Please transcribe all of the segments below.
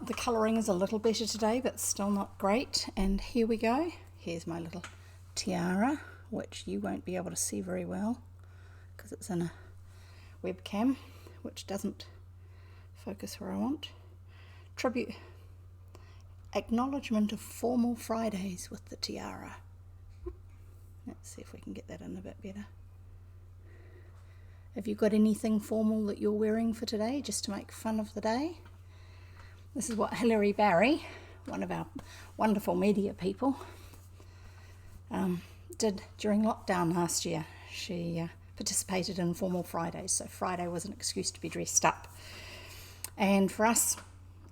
the colouring is a little better today, but still not great. And here we go. Here's my little tiara, which you won't be able to see very well because it's in a webcam, which doesn't focus where I want. Tribute, acknowledgement of formal Fridays with the tiara. Let's see if we can get that in a bit better. Have you got anything formal that you're wearing for today, just to make fun of the day? This is what Hilary Barry, one of our wonderful media people, did during lockdown last year. She participated in Formal Fridays, so Friday was an excuse to be dressed up. And for us,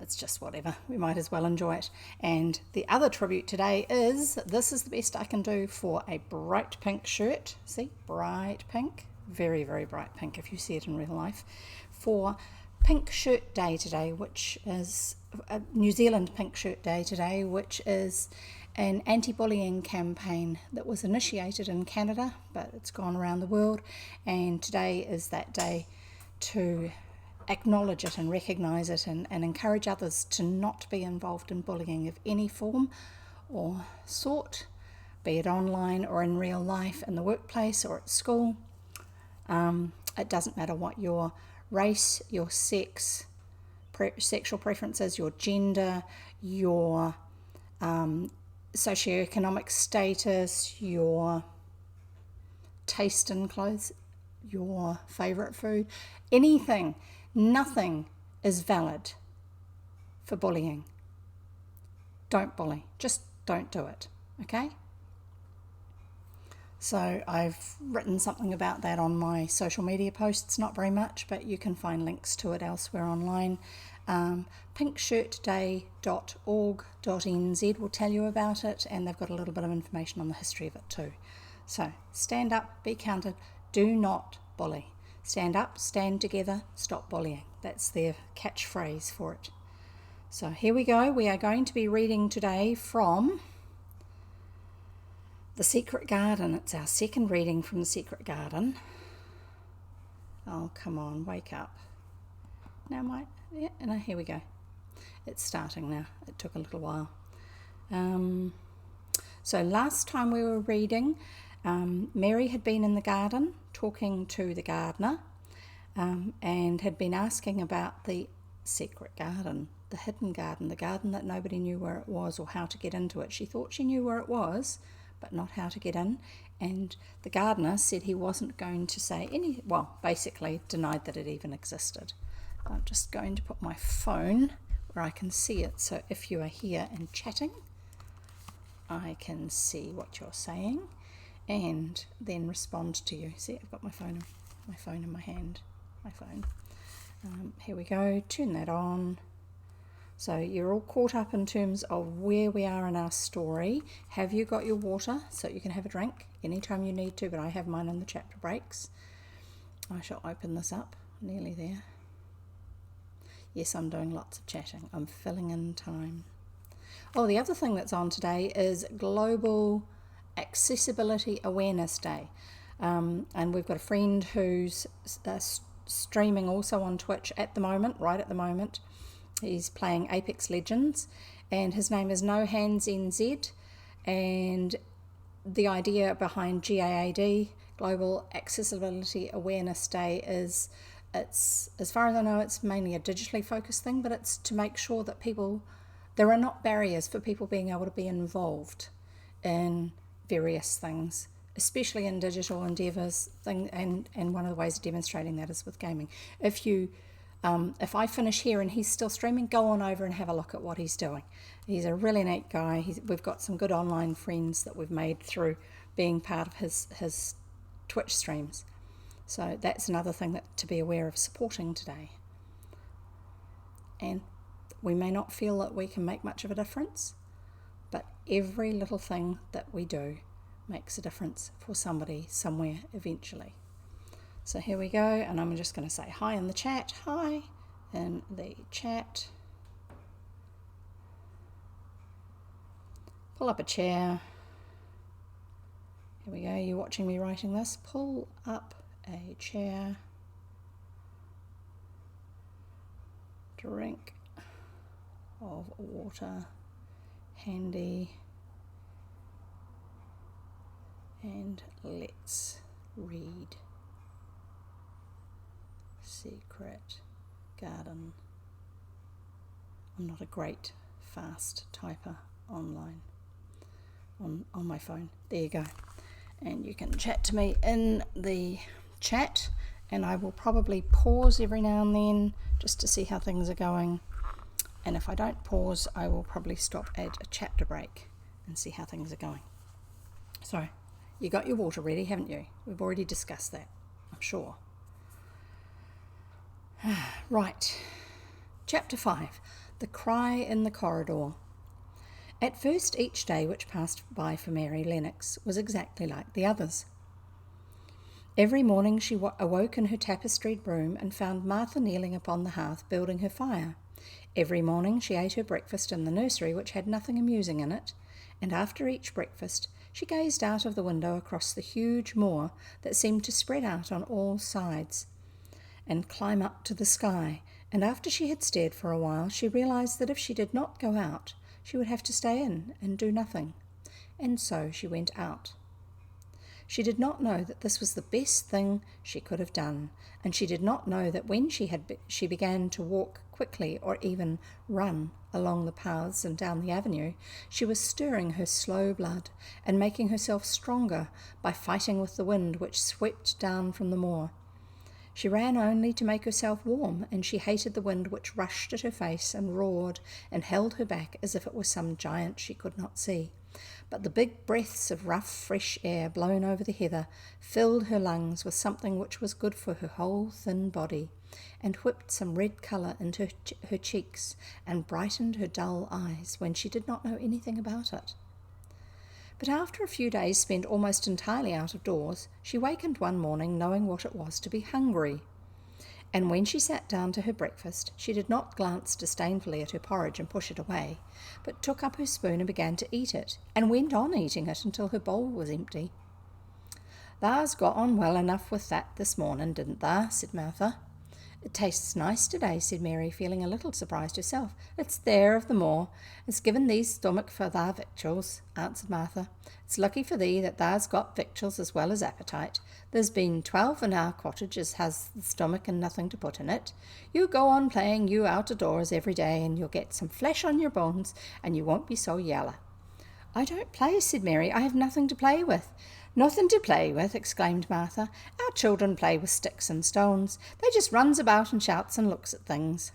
it's just whatever. We might as well enjoy it. And the other tribute today is, this is the best I can do for a bright pink shirt. See, bright pink. Very, very bright pink if you see it in real life. For Pink Shirt Day today, which is a New Zealand Pink Shirt Day today, which is an anti-bullying campaign that was initiated in Canada, but it's gone around the world. And today is that day to acknowledge it and recognise it and encourage others to not be involved in bullying of any form or sort, be it online or in real life, in the workplace or at school. It doesn't matter what your race, your sex, sexual preferences, your gender, your socioeconomic status, your taste in clothes, your favourite food, anything. Nothing is valid for bullying. Don't bully. Just don't do it, okay? So I've written something about that on my social media posts, not very much, but you can find links to it elsewhere online. pinkshirtday.org.nz will tell you about it, and they've got a little bit of information on the history of it too. So stand up, be counted, do not bully. Stand up, stand together, stop bullying. That's their catchphrase for it. So here we go. We are going to be reading today from The Secret Garden. It's our second reading from The Secret Garden. Oh, come on, wake up. No, here we go. It's starting now. It took a little while. So last time we were reading, Mary had been in the garden talking to the gardener and had been asking about the secret garden, the hidden garden, the garden that nobody knew where it was or how to get into it. She thought she knew where it was, but not how to get in. And the gardener said he wasn't going to say basically denied that it even existed. I'm just going to put my phone where I can see it, so if you are here and chatting, I can see what you're saying and then respond to you. See, I've got my phone in my hand. My phone. Here we go. Turn that on. So you're all caught up in terms of where we are in our story. Have you got your water so you can have a drink anytime you need to? But I have mine in the chapter breaks. I shall open this up. Nearly there. Yes, I'm doing lots of chatting. I'm filling in time. Oh, the other thing that's on today is Global Accessibility Awareness Day. And we've got a friend who's streaming also on Twitch right at the moment. He's playing Apex Legends, and his name is No Hands NZ. And the idea behind GAAD, Global Accessibility Awareness Day, is it's, as far as I know, it's mainly a digitally focused thing, but it's to make sure that there are not barriers for people being able to be involved in various things, especially in digital endeavours. And one of the ways of demonstrating that is with gaming. If I finish here and he's still streaming, go on over and have a look at what he's doing. He's a really neat guy. We've got some good online friends that we've made through being part of his Twitch streams. So that's another thing to be aware of supporting today. And we may not feel that we can make much of a difference, but every little thing that we do makes a difference for somebody somewhere eventually. So here we go, and I'm just going to say hi in the chat. Hi in the chat. Pull up a chair. Here we go. You're watching me writing this. Pull up a chair. Drink. of water handy, and let's read Secret Garden. I'm not a great fast typer online on my phone. There you go. And you can chat to me in the chat, and I will probably pause every now and then just to see how things are going. And if I don't pause, I will probably stop at a chapter break and see how things are going. So, you got your water ready, haven't you? We've already discussed that, I'm sure. Right. Chapter 5. The Cry in the Corridor. At first, each day which passed by for Mary Lennox was exactly like the others. Every morning she awoke in her tapestried room and found Martha kneeling upon the hearth building her fire. Every morning she ate her breakfast in the nursery, which had nothing amusing in it, and after each breakfast she gazed out of the window across the huge moor that seemed to spread out on all sides and climb up to the sky, and after she had stared for a while she realized that if she did not go out she would have to stay in and do nothing, and so she went out. She did not know that this was the best thing she could have done, and she did not know that when she began to walk quickly or even run along the paths and down the avenue, she was stirring her slow blood and making herself stronger by fighting with the wind which swept down from the moor. She ran only to make herself warm, and she hated the wind which rushed at her face and roared and held her back as if it was some giant she could not see. But the big breaths of rough, fresh air blown over the heather filled her lungs with something which was good for her whole thin body, and whipped some red colour into her cheeks and brightened her dull eyes when she did not know anything about it. But after a few days spent almost entirely out of doors, she wakened one morning knowing what it was to be hungry. And when she sat down to her breakfast, she did not glance disdainfully at her porridge and push it away, but took up her spoon and began to eat it, and went on eating it until her bowl was empty. "Tha's got on well enough with that this morning, didn't tha?" said Martha. "It tastes nice today," said Mary, feeling a little surprised herself. "It's there of the moor. It's given thee stomach for thy victuals," answered Martha. "It's lucky for thee that tha's got victuals as well as appetite. There's been 12 in our cottage as has the stomach and nothing to put in it. You go on playing you out of doors every day, and you'll get some flesh on your bones, and you won't be so yaller." "I don't play," said Mary. "I have nothing to play with." "Nothing to play with!" exclaimed Martha. "Our children play with sticks and stones. They just runs about and shouts and looks at things."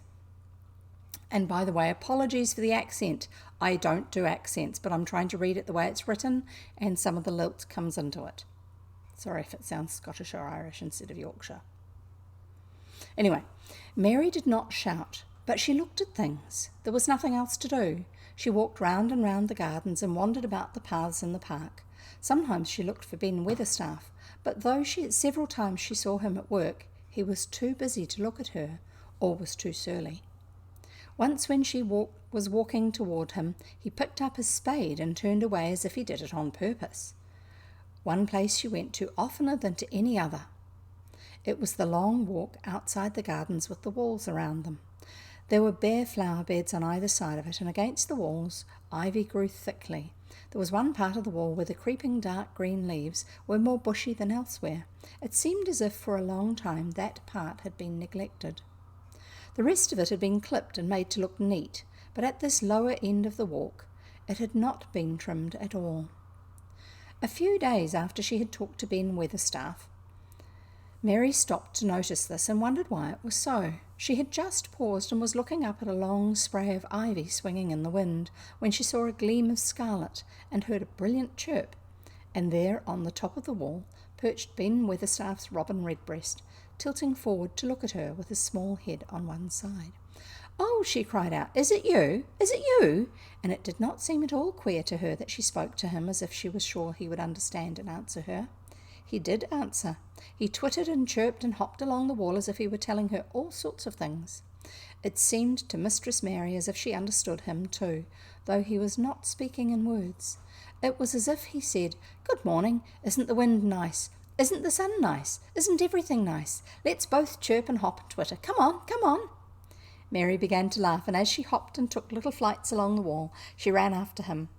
And by the way, apologies for the accent. I don't do accents, but I'm trying to read it the way it's written, and some of the lilt comes into it. Sorry if it sounds Scottish or Irish instead of Yorkshire. Anyway, Mary did not shout, but she looked at things. There was nothing else to do. She walked round and round the gardens and wandered about the paths in the park. Sometimes she looked for Ben Weatherstaff, but though several times she saw him at work, he was too busy to look at her, or was too surly. Once when she was walking toward him, he picked up his spade and turned away as if he did it on purpose. One place she went to oftener than to any other. It was the long walk outside the gardens with the walls around them. There were bare flower beds on either side of it, and against the walls ivy grew thickly. There was one part of the wall where the creeping dark green leaves were more bushy than elsewhere. It seemed as if for a long time that part had been neglected. The rest of it had been clipped and made to look neat, but at this lower end of the walk it had not been trimmed at all. A few days after she had talked to Ben Weatherstaff, Mary stopped to notice this and wondered why it was so. She had just paused and was looking up at a long spray of ivy swinging in the wind when she saw a gleam of scarlet and heard a brilliant chirp, and there on the top of the wall perched Ben Weatherstaff's robin redbreast, tilting forward to look at her with his small head on one side. "Oh," she cried out, "is it you? Is it you?" And it did not seem at all queer to her that she spoke to him as if she was sure he would understand and answer her. He did answer. He twittered and chirped and hopped along the wall as if he were telling her all sorts of things. It seemed to Mistress Mary as if she understood him too, though he was not speaking in words. It was as if he said, "Good morning. Isn't the wind nice? Isn't the sun nice? Isn't everything nice? Let's both chirp and hop and twitter. Come on, come on." Mary began to laugh, and as she hopped and took little flights along the wall, she ran after him.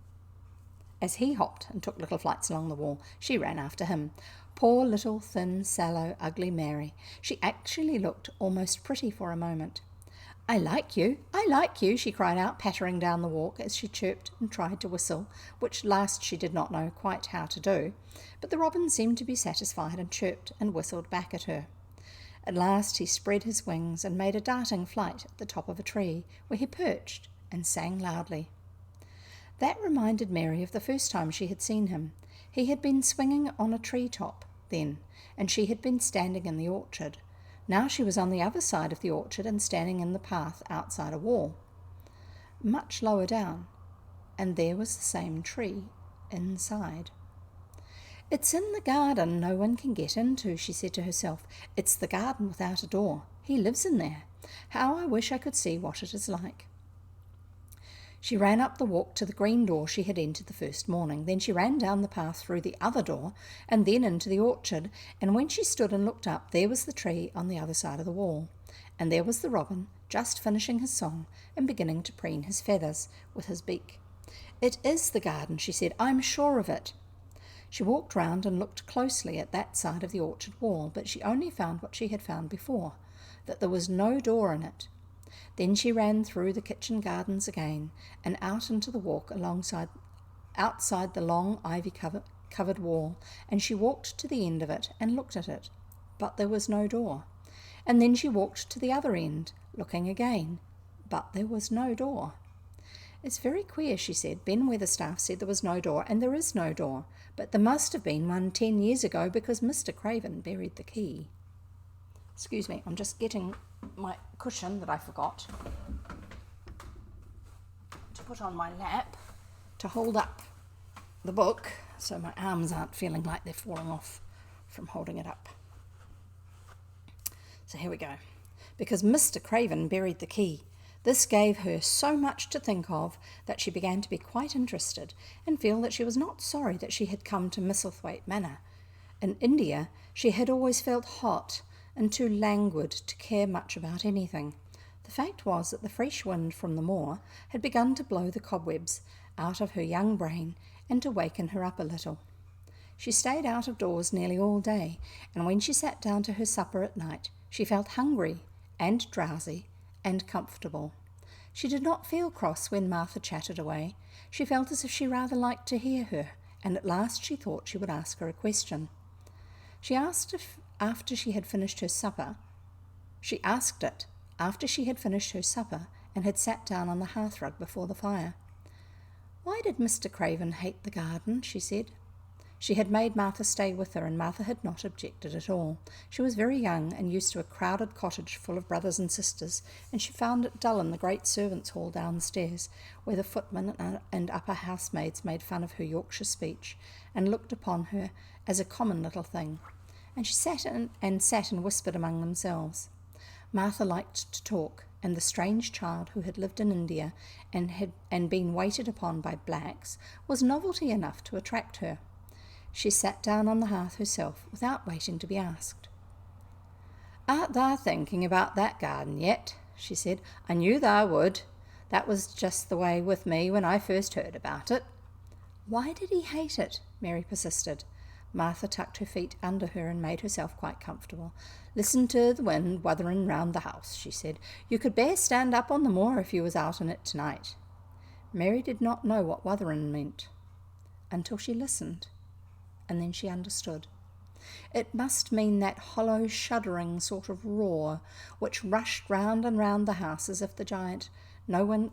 As he hopped and took little flights along the wall, she ran after him. Poor little, thin, sallow, ugly Mary. She actually looked almost pretty for a moment. I like you, she cried out, pattering down the walk as she chirped and tried to whistle, which last she did not know quite how to do. But the robin seemed to be satisfied and chirped and whistled back at her. At last he spread his wings and made a darting flight at the top of a tree, where he perched and sang loudly. That reminded Mary of the first time she had seen him. He had been swinging on a tree top then, and she had been standing in the orchard. Now she was on the other side of the orchard and standing in the path outside a wall, much lower down, and there was the same tree inside. It's in the garden no one can get into, she said to herself. It's the garden without a door. He lives in there. How I wish I could see what it is like. She ran up the walk to the green door she had entered the first morning. Then she ran down the path through the other door and then into the orchard, and when she stood and looked up, there was the tree on the other side of the wall, and there was the robin just finishing his song and beginning to preen his feathers with his beak. It is the garden, she said. I'm sure of it. She walked round and looked closely at that side of the orchard wall, but she only found what she had found before, that there was no door in it. Then she ran through the kitchen gardens again and out into the walk outside the long ivy-covered wall, and she walked to the end of it and looked at it, but there was no door. And then she walked to the other end, looking again, but there was no door. It's very queer, she said. Ben Weatherstaff said there was no door, and there is no door, but there must have been one 10 years ago because Mr. Craven buried the key. Excuse me, I'm just getting my cushion that I forgot to put on my lap to hold up the book so my arms aren't feeling like they're falling off from holding it up. So here we go. Because Mr. Craven buried the key. This gave her so much to think of that she began to be quite interested and feel that she was not sorry that she had come to Misselthwaite Manor. In India, she had always felt hot and too languid to care much about anything. The fact was that the fresh wind from the moor had begun to blow the cobwebs out of her young brain and to waken her up a little. She stayed out of doors nearly all day, and when she sat down to her supper at night, she felt hungry and drowsy and comfortable. She did not feel cross when Martha chatted away. She felt as if she rather liked to hear her, and at last she thought she would ask her a question. She asked if after she had finished her supper. She asked it after she had finished her supper and had sat down on the hearthrug before the fire. Why did Mr. Craven hate the garden? She said. She had made Martha stay with her, and Martha had not objected at all. She was very young and used to a crowded cottage full of brothers and sisters, and she found it dull in the great servants' hall downstairs, where the footmen and upper housemaids made fun of her Yorkshire speech and looked upon her as a common little thing. And she sat and whispered among themselves. Martha liked to talk, and the strange child who had lived in India and been waited upon by blacks was novelty enough to attract her. She sat down on the hearth herself without waiting to be asked. "Art thou thinking about that garden yet?" she said. "I knew thou would. That was just the way with me when I first heard about it." "Why did he hate it?" Mary persisted. Martha tucked her feet under her and made herself quite comfortable. "Listen to the wind wuthering round the house," she said. "You could bear stand up on the moor if you was out in it tonight." Mary did not know what wuthering meant until she listened, and then she understood. It must mean that hollow, shuddering sort of roar which rushed round and round the house as if the giant no one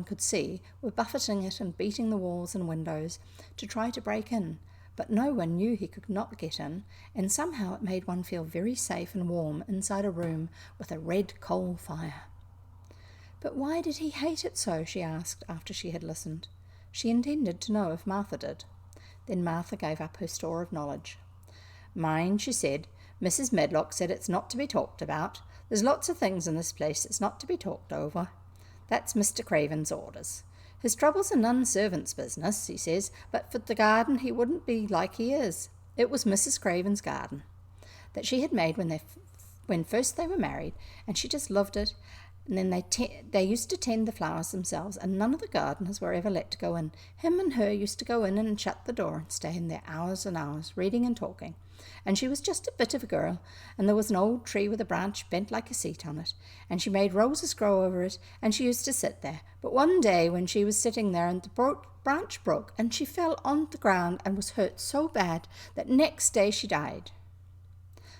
could see were buffeting it and beating the walls and windows to try to break in. But no one knew he could not get in, and somehow it made one feel very safe and warm inside a room with a red coal fire. "But why did he hate it so?" she asked after she had listened. She intended to know if Martha did. Then Martha gave up her store of knowledge. "Mind," she said, "Mrs. Medlock said it's not to be talked about. There's lots of things in this place that's not to be talked over. That's Mr. Craven's orders. His troubles are none servant's business, he says, but for the garden he wouldn't be like he is. It was Mrs. Craven's garden that she had made when when first they were married, and she just loved it. And then they used to tend the flowers themselves, and none of the gardeners were ever let to go in. Him and her used to go in and shut the door and stay in there hours and hours, reading and talking. And she was just a bit of a girl, and there was an old tree with a branch bent like a seat on it, and she made roses grow over it, and she used to sit there. But one day when she was sitting there, and the branch broke, and she fell on the ground and was hurt so bad that next day she died.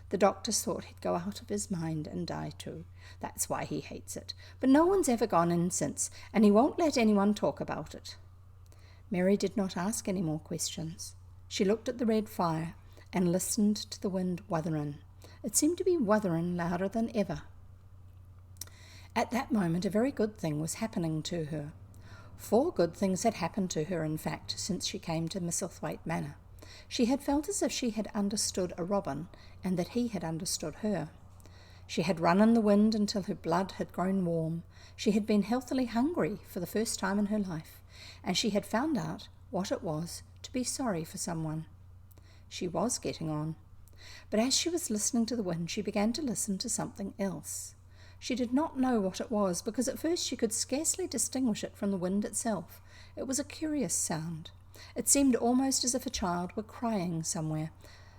The doctors thought he'd go out of his mind and die too. That's why he hates it. But no one's ever gone in since, and he won't let anyone talk about it. Mary did not ask any more questions. She looked at the red fire and listened to the wind wuthering. It seemed to be wuthering louder than ever. At that moment, a very good thing was happening to her. 4 good things had happened to her, in fact, since she came to Misselthwaite Manor. She had felt as if she had understood a robin, and that he had understood her. She had run in the wind until her blood had grown warm. She had been healthily hungry for the first time in her life, and she had found out what it was to be sorry for someone. She was getting on. But as she was listening to the wind, she began to listen to something else. She did not know what it was, because at first she could scarcely distinguish it from the wind itself. It was a curious sound. It seemed almost as if a child were crying somewhere.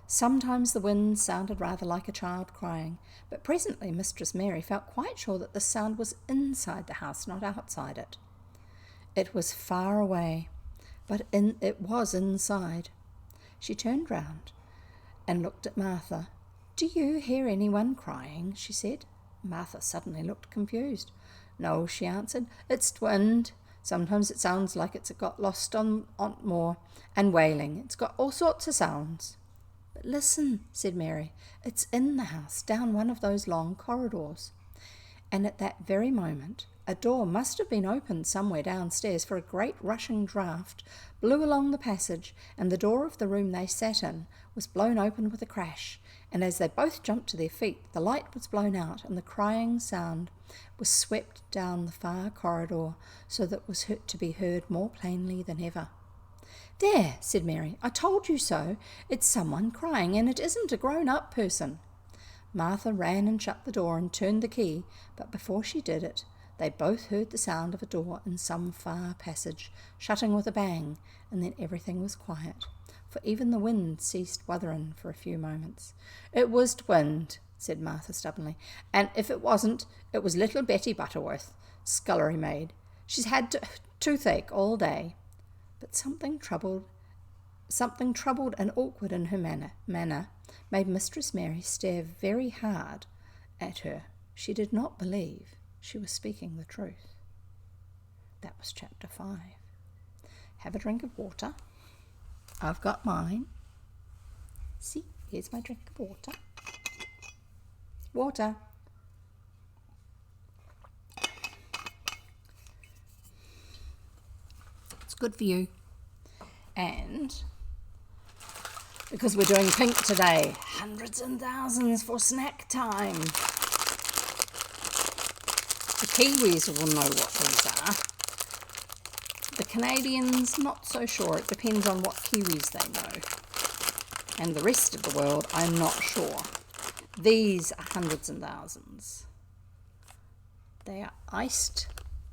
Sometimes the wind sounded rather like a child crying, but presently Mistress Mary felt quite sure that the sound was inside the house, not outside it. It was far away, but it was inside. She turned round and looked at Martha. "Do you hear anyone crying?" she said. Martha suddenly looked confused. "No," she answered, "it's wind. Sometimes it sounds like it's got lost on moor, and wailing. It's got all sorts of sounds." "But listen," said Mary, "it's in the house, down one of those long corridors." And at that very moment, a door must have been opened somewhere downstairs, for a great rushing draught blew along the passage, and the door of the room they sat in was blown open with a crash, and as they both jumped to their feet, the light was blown out, and the crying sound was swept down the far corridor, so that it was to be heard more plainly than ever. "There," said Mary, "I told you so. It's someone crying, and it isn't a grown-up person." Martha ran and shut the door and turned the key, but before she did it, they both heard the sound of a door in some far passage, shutting with a bang, and then everything was quiet, for even the wind ceased wuthering for a few moments. "It was wind," said Martha stubbornly, "and if it wasn't, it was little Betty Butterworth, scullery maid. She's had toothache all day." But something troubled and awkward in her manner made Mistress Mary stare very hard at her. She did not believe she was speaking the truth. That was chapter 5. Have a drink of water. I've got mine. See, here's my drink of water. Water. It's good for you. And because we're doing pink today, hundreds and thousands for snack time. The Kiwis will know what these are. The Canadians, not so sure. It depends on what Kiwis they know. And the rest of the world, I'm not sure. These are hundreds and thousands. They are iced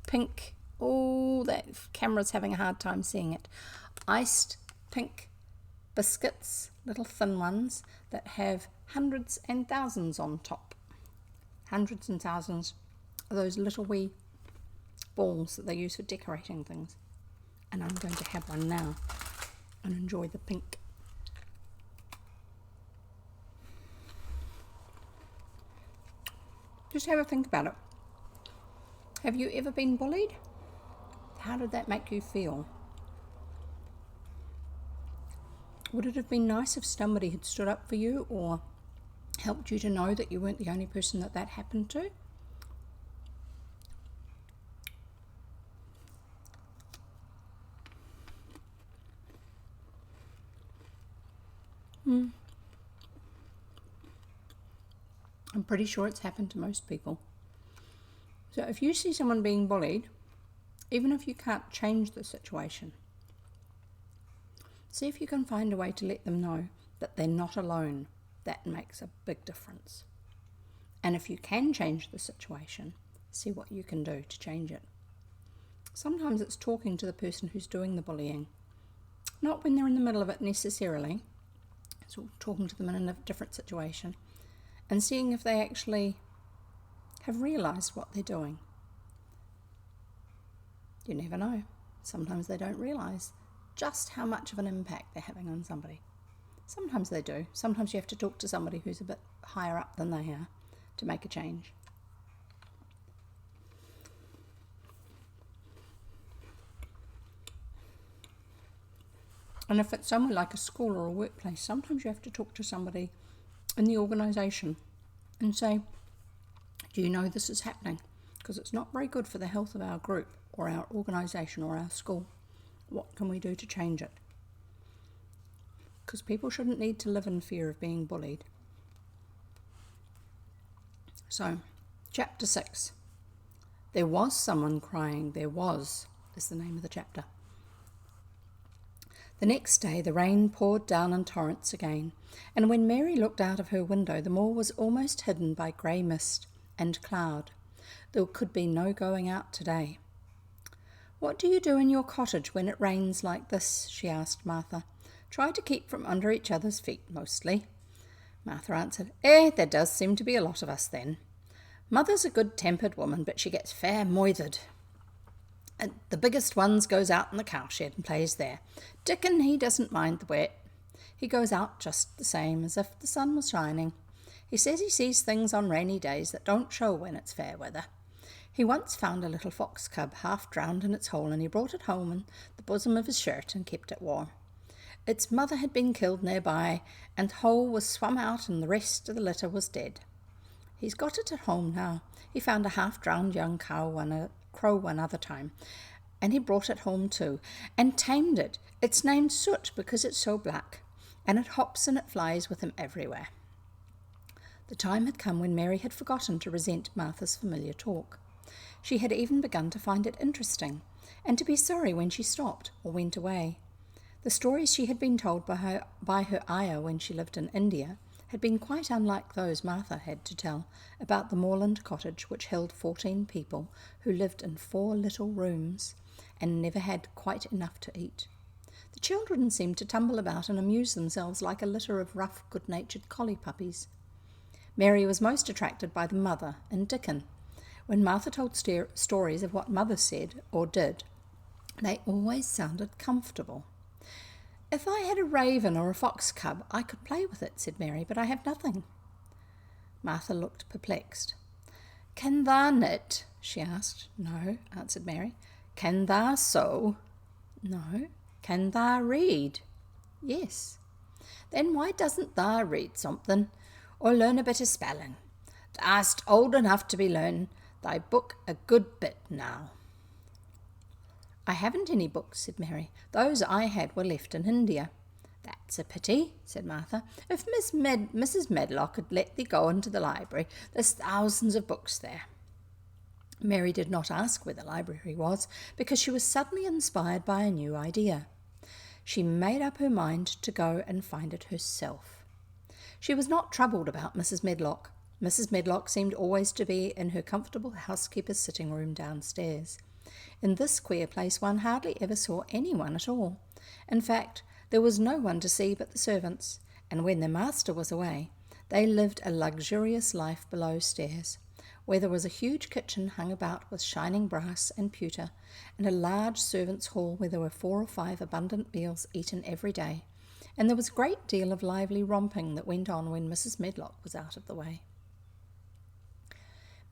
pink. Oh, that camera's having a hard time seeing it. Iced pink biscuits, little thin ones that have hundreds and thousands on top. Hundreds and thousands of those little wee balls that they use for decorating things. And I'm going to have one now and enjoy the pink. Just have a think about it. Have you ever been bullied? How did that make you feel? Would it have been nice if somebody had stood up for you or helped you to know that you weren't the only person that happened to? I'm pretty sure it's happened to most people. So if you see someone being bullied, even if you can't change the situation, see if you can find a way to let them know that they're not alone. That makes a big difference. And if you can change the situation, see what you can do to change it. Sometimes it's talking to the person who's doing the bullying. Not when they're in the middle of it necessarily. So talking to them in a different situation and seeing if they actually have realised what they're doing. You never know. Sometimes they don't realise just how much of an impact they're having on somebody. Sometimes they do. Sometimes you have to talk to somebody who's a bit higher up than they are to make a change. And if it's somewhere like a school or a workplace, sometimes you have to talk to somebody in the organisation and say, do you know this is happening? Because it's not very good for the health of our group or our organisation or our school. What can we do to change it? Because people shouldn't need to live in fear of being bullied. So, chapter 6. There was someone crying. There was is the name of the chapter. The next day the rain poured down in torrents again, and when Mary looked out of her window the moor was almost hidden by grey mist and cloud. There could be no going out today. "What do you do in your cottage when it rains like this?" she asked Martha. "Try to keep from under each other's feet mostly." Martha answered, "There does seem to be a lot of us then. Mother's a good-tempered woman, but she gets fair moithered. And the biggest ones goes out in the cowshed and plays there. Dickon, he doesn't mind the wet. He goes out just the same, as if the sun was shining. He says he sees things on rainy days that don't show when it's fair weather. He once found a little fox cub half drowned in its hole, and he brought it home in the bosom of his shirt and kept it warm. Its mother had been killed nearby, and the hole was swum out and the rest of the litter was dead. He's got it at home now. He found a half-drowned young crow one other time, and he brought it home too, and tamed it. It's named Soot because it's so black, and it hops and it flies with him everywhere." The time had come when Mary had forgotten to resent Martha's familiar talk. She had even begun to find it interesting, and to be sorry when she stopped or went away. The stories she had been told by her ayah when she lived in India had been quite unlike those Martha had to tell about the moorland cottage which held 14 people who lived in 4 little rooms and never had quite enough to eat. The children seemed to tumble about and amuse themselves like a litter of rough, good-natured collie puppies. Mary was most attracted by the mother and Dickon. When Martha told stories of what mother said or did, they always sounded comfortable. "If I had a raven or a fox cub, I could play with it," said Mary, "but I have nothing." Martha looked perplexed. "Can thou knit?" she asked. "No," answered Mary. "Can thou sew?" "No." "Can thou read?" "Yes." "Then why doesn't thou read something, or learn a bit of spelling? Thou'st old enough to be learning thy book a good bit now." "I haven't any books," said Mary. "Those I had were left in India." "That's a pity," said Martha. "If Mrs. Medlock had let thee go into the library, there's thousands of books there." Mary did not ask where the library was, because she was suddenly inspired by a new idea. She made up her mind to go and find it herself. She was not troubled about Mrs. Medlock. Mrs. Medlock seemed always to be in her comfortable housekeeper's sitting room downstairs. In this queer place one hardly ever saw anyone at all. In fact, there was no one to see but the servants, and when their master was away, they lived a luxurious life below stairs, where there was a huge kitchen hung about with shining brass and pewter, and a large servants' hall where there were 4 or 5 abundant meals eaten every day, and there was a great deal of lively romping that went on when Mrs. Medlock was out of the way.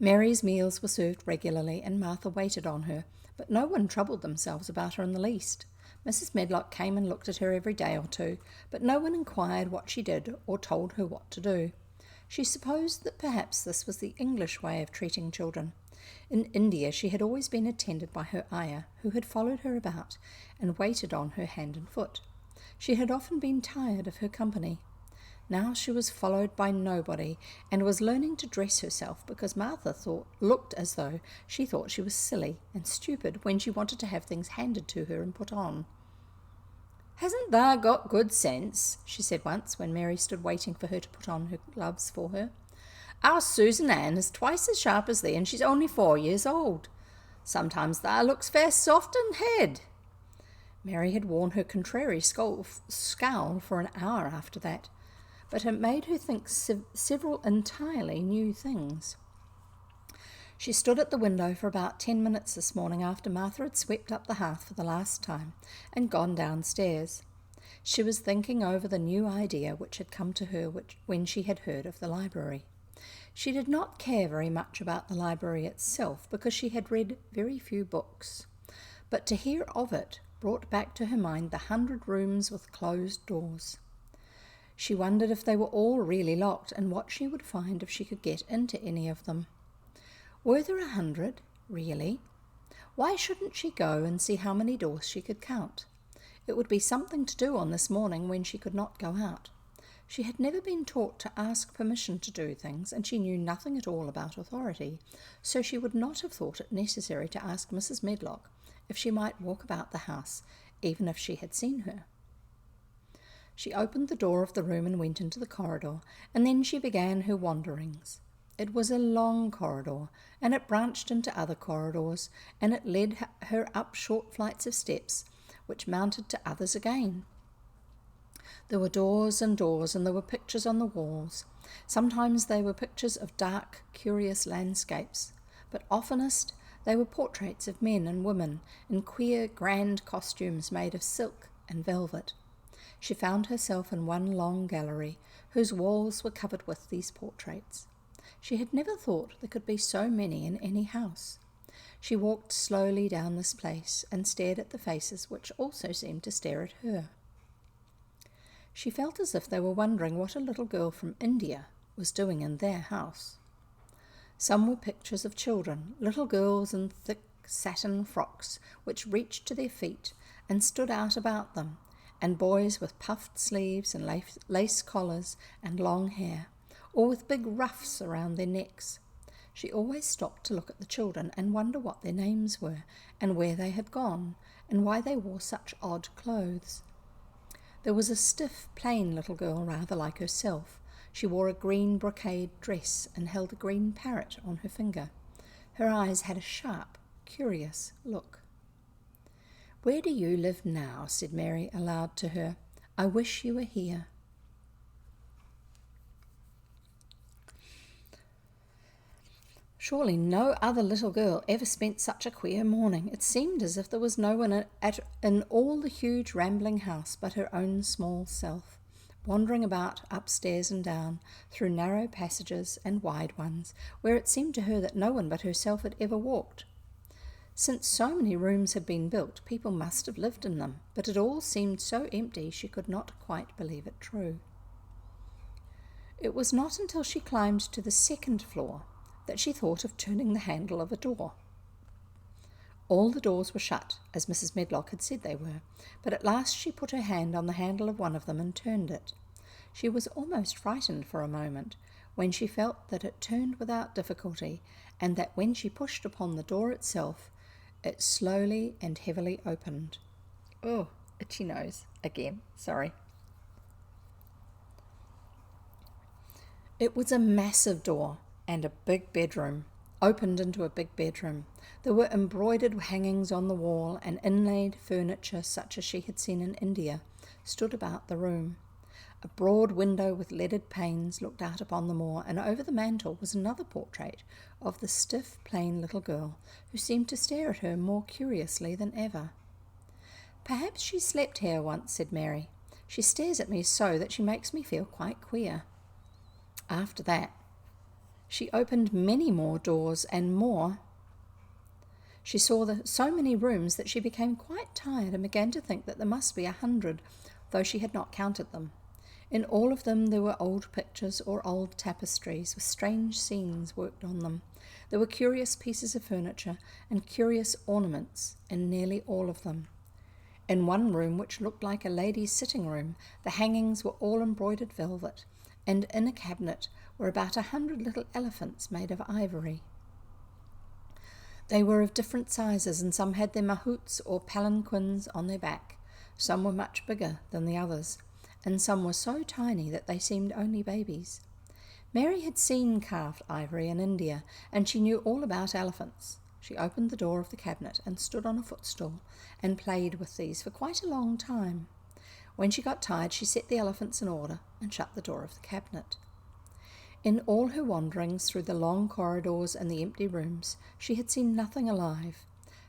Mary's meals were served regularly, and Martha waited on her, but no one troubled themselves about her in the least. Mrs. Medlock came and looked at her every day or two, but no one inquired what she did or told her what to do. She supposed that perhaps this was the English way of treating children. In India she had always been attended by her ayah, who had followed her about and waited on her hand and foot. She had often been tired of her company. Now she was followed by nobody, and was learning to dress herself because Martha looked as though she thought she was silly and stupid when she wanted to have things handed to her and put on. "Hasn't thou got good sense?" she said once when Mary stood waiting for her to put on her gloves for her. Our Susan Ann is twice as sharp as thee, and she's only 4 years old. Sometimes thou looks fair soft in head." Mary had worn her contrary scowl for an hour after that, but it made her think several entirely new things. She stood at the window for about 10 minutes this morning after Martha had swept up the hearth for the last time and gone downstairs. She was thinking over the new idea which had come to her when she had heard of the library. She did not care very much about the library itself because she had read very few books, but to hear of it brought back to her mind the 100 rooms with closed doors. She wondered if they were all really locked and what she would find if she could get into any of them. Were there 100, really? Why shouldn't she go and see how many doors she could count? It would be something to do on this morning when she could not go out. She had never been taught to ask permission to do things, and she knew nothing at all about authority, so she would not have thought it necessary to ask Mrs. Medlock if she might walk about the house, even if she had seen her. She opened the door of the room and went into the corridor, and then she began her wanderings. It was a long corridor, and it branched into other corridors, and it led her up short flights of steps, which mounted to others again. There were doors, and there were pictures on the walls. Sometimes they were pictures of dark, curious landscapes, but oftenest they were portraits of men and women in queer, grand costumes made of silk and velvet. She found herself in one long gallery, whose walls were covered with these portraits. She had never thought there could be so many in any house. She walked slowly down this place and stared at the faces which also seemed to stare at her. She felt as if they were wondering what a little girl from India was doing in their house. Some were pictures of children, little girls in thick satin frocks which reached to their feet and stood out about them, and boys with puffed sleeves and lace collars and long hair, or with big ruffs around their necks. She always stopped to look at the children and wonder what their names were, and where they had gone, and why they wore such odd clothes. There was a stiff, plain little girl rather like herself. She wore a green brocade dress and held a green parrot on her finger. Her eyes had a sharp, curious look. "Where do you live now?" said Mary aloud to her. "I wish you were here." Surely no other little girl ever spent such a queer morning. It seemed as if there was no one in all the huge rambling house but her own small self, wandering about upstairs and down, through narrow passages and wide ones, where it seemed to her that no one but herself had ever walked. Since so many rooms had been built, people must have lived in them, but it all seemed so empty she could not quite believe it true. It was not until she climbed to the 2nd floor that she thought of turning the handle of a door. All the doors were shut, as Mrs. Medlock had said they were, but at last she put her hand on the handle of one of them and turned it. She was almost frightened for a moment, when she felt that it turned without difficulty, and that when she pushed upon the door itself, it slowly and heavily opened. Oh, itchy nose again, sorry. It was a massive door, and a big bedroom, opened into a big bedroom. There were embroidered hangings on the wall, and inlaid furniture such as she had seen in India stood about the room. A broad window with leaded panes looked out upon the moor, and over the mantel was another portrait of the stiff, plain little girl, who seemed to stare at her more curiously than ever. "Perhaps she slept here once," said Mary. "She stares at me so that she makes me feel quite queer." After that, she opened many more doors and more. She saw so many rooms that she became quite tired and began to think that there must be 100, though she had not counted them. In all of them there were old pictures or old tapestries with strange scenes worked on them. There were curious pieces of furniture and curious ornaments in nearly all of them. In one room, which looked like a lady's sitting room, the hangings were all embroidered velvet, and in a cabinet were about 100 little elephants made of ivory. They were of different sizes, and some had their mahouts or palanquins on their back. Some were much bigger than the others, and some were so tiny that they seemed only babies. Mary had seen carved ivory in India, and she knew all about elephants. She opened the door of the cabinet and stood on a footstool and played with these for quite a long time. When she got tired, she set the elephants in order and shut the door of the cabinet. In all her wanderings through the long corridors and the empty rooms, she had seen nothing alive,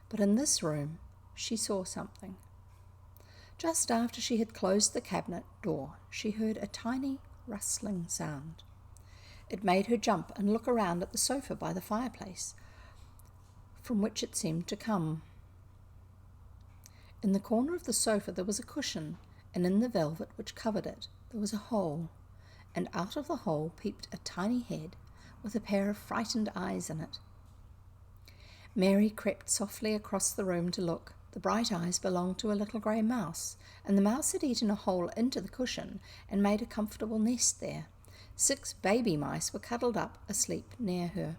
but in this room she saw something. Just after she had closed the cabinet door, she heard a tiny rustling sound. It made her jump and look around at the sofa by the fireplace, from which it seemed to come. In the corner of the sofa there was a cushion, and in the velvet which covered it there was a hole, and out of the hole peeped a tiny head with a pair of frightened eyes in it. Mary crept softly across the room to look. The bright eyes belonged to a little grey mouse, and the mouse had eaten a hole into the cushion and made a comfortable nest there. 6 baby mice were cuddled up asleep near her.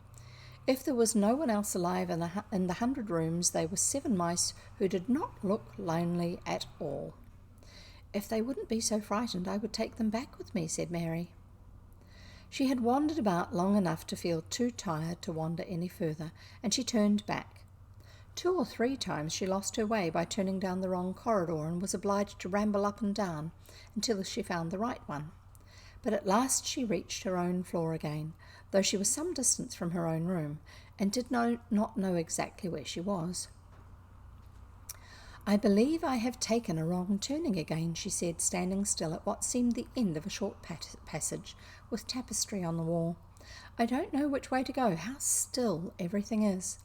If there was no one else alive in the 100 rooms, they were 7 mice who did not look lonely at all. "If they wouldn't be so frightened, I would take them back with me," said Mary. She had wandered about long enough to feel too tired to wander any further, and she turned back. 2 or 3 times she lost her way by turning down the wrong corridor and was obliged to ramble up and down until she found the right one. But at last she reached her own floor again, though she was some distance from her own room, and did not know exactly where she was. "I believe I have taken a wrong turning again," she said, standing still at what seemed the end of a short passage with tapestry on the wall. "I don't know which way to go. How still everything is."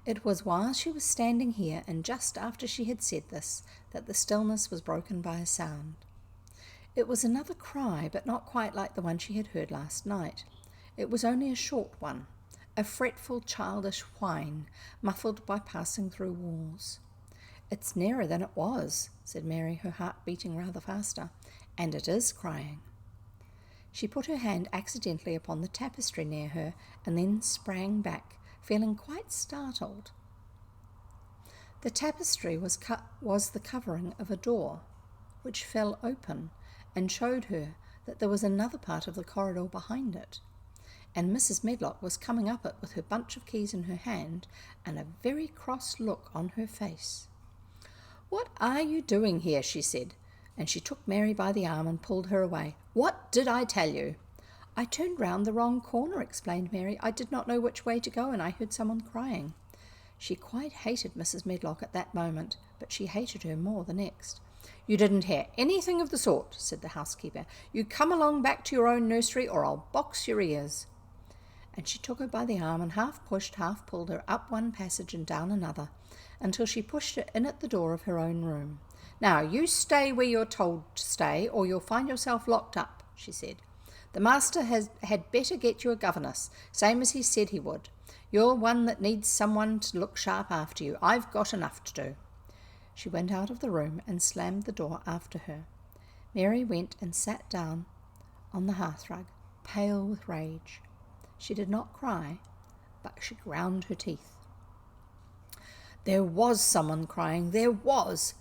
It was while she was standing here, and just after she had said this, that the stillness was broken by a sound. It was another cry, but not quite like the one she had heard last night. It was only a short one, a fretful, childish whine, muffled by passing through walls. "It's nearer than it was," said Mary, her heart beating rather faster, "and it is crying." She put her hand accidentally upon the tapestry near her, and then sprang back, feeling quite startled. The tapestry was the covering of a door, which fell open, and showed her that there was another part of the corridor behind it, and Mrs. Medlock was coming up it with her bunch of keys in her hand and a very cross look on her face. "What are you doing here?" she said, and she took Mary by the arm and pulled her away. "What did I tell you?" "I turned round the wrong corner," explained Mary. "I did not know which way to go, and I heard someone crying." She quite hated Mrs. Medlock at that moment, but she hated her more the next. "You didn't hear anything of the sort," said the housekeeper. "You come along back to your own nursery, or I'll box your ears." And she took her by the arm and half pushed, half pulled her up one passage and down another, until she pushed her in at the door of her own room. "Now, you stay where you're told to stay, or you'll find yourself locked up," she said. "The master had better get you a governess, same as he said he would. You're one that needs someone to look sharp after you. I've got enough to do." She went out of the room and slammed the door after her. Mary went and sat down on the hearthrug, pale with rage. She did not cry, but she ground her teeth. "There was someone crying. There was,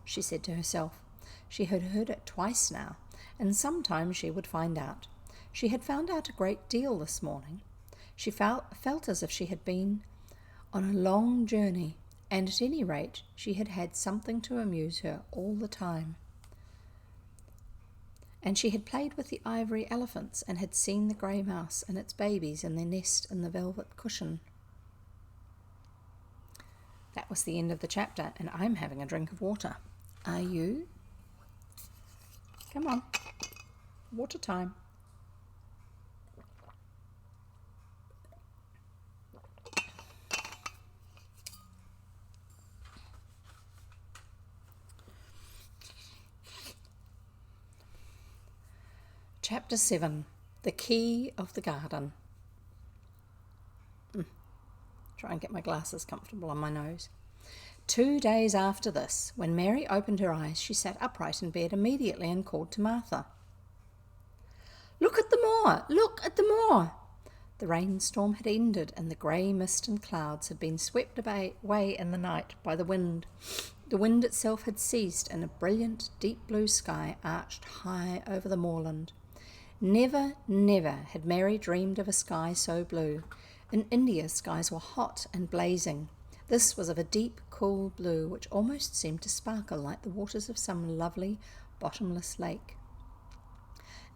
she said to herself. She had heard it twice now, and sometime she would find out. She had found out a great deal this morning. She felt as if she had been on a long journey, and at any rate she had had something to amuse her all the time. And she had played with the ivory elephants and had seen the grey mouse and its babies in their nest in the velvet cushion. That was the end of the chapter, and I'm having a drink of water. Are you? Come on, water time. Chapter 7, The Key of the Garden. Try and get my glasses comfortable on my nose. 2 days after this, when Mary opened her eyes, she sat upright in bed immediately and called to Martha. "Look at the moor! Look at the moor!" The rainstorm had ended, and the grey mist and clouds had been swept away in the night by the wind. The wind itself had ceased, and a brilliant, deep blue sky arched high over the moorland. Never, never had Mary dreamed of a sky so blue. In India, skies were hot and blazing. This was of a deep, cool blue, which almost seemed to sparkle like the waters of some lovely, bottomless lake.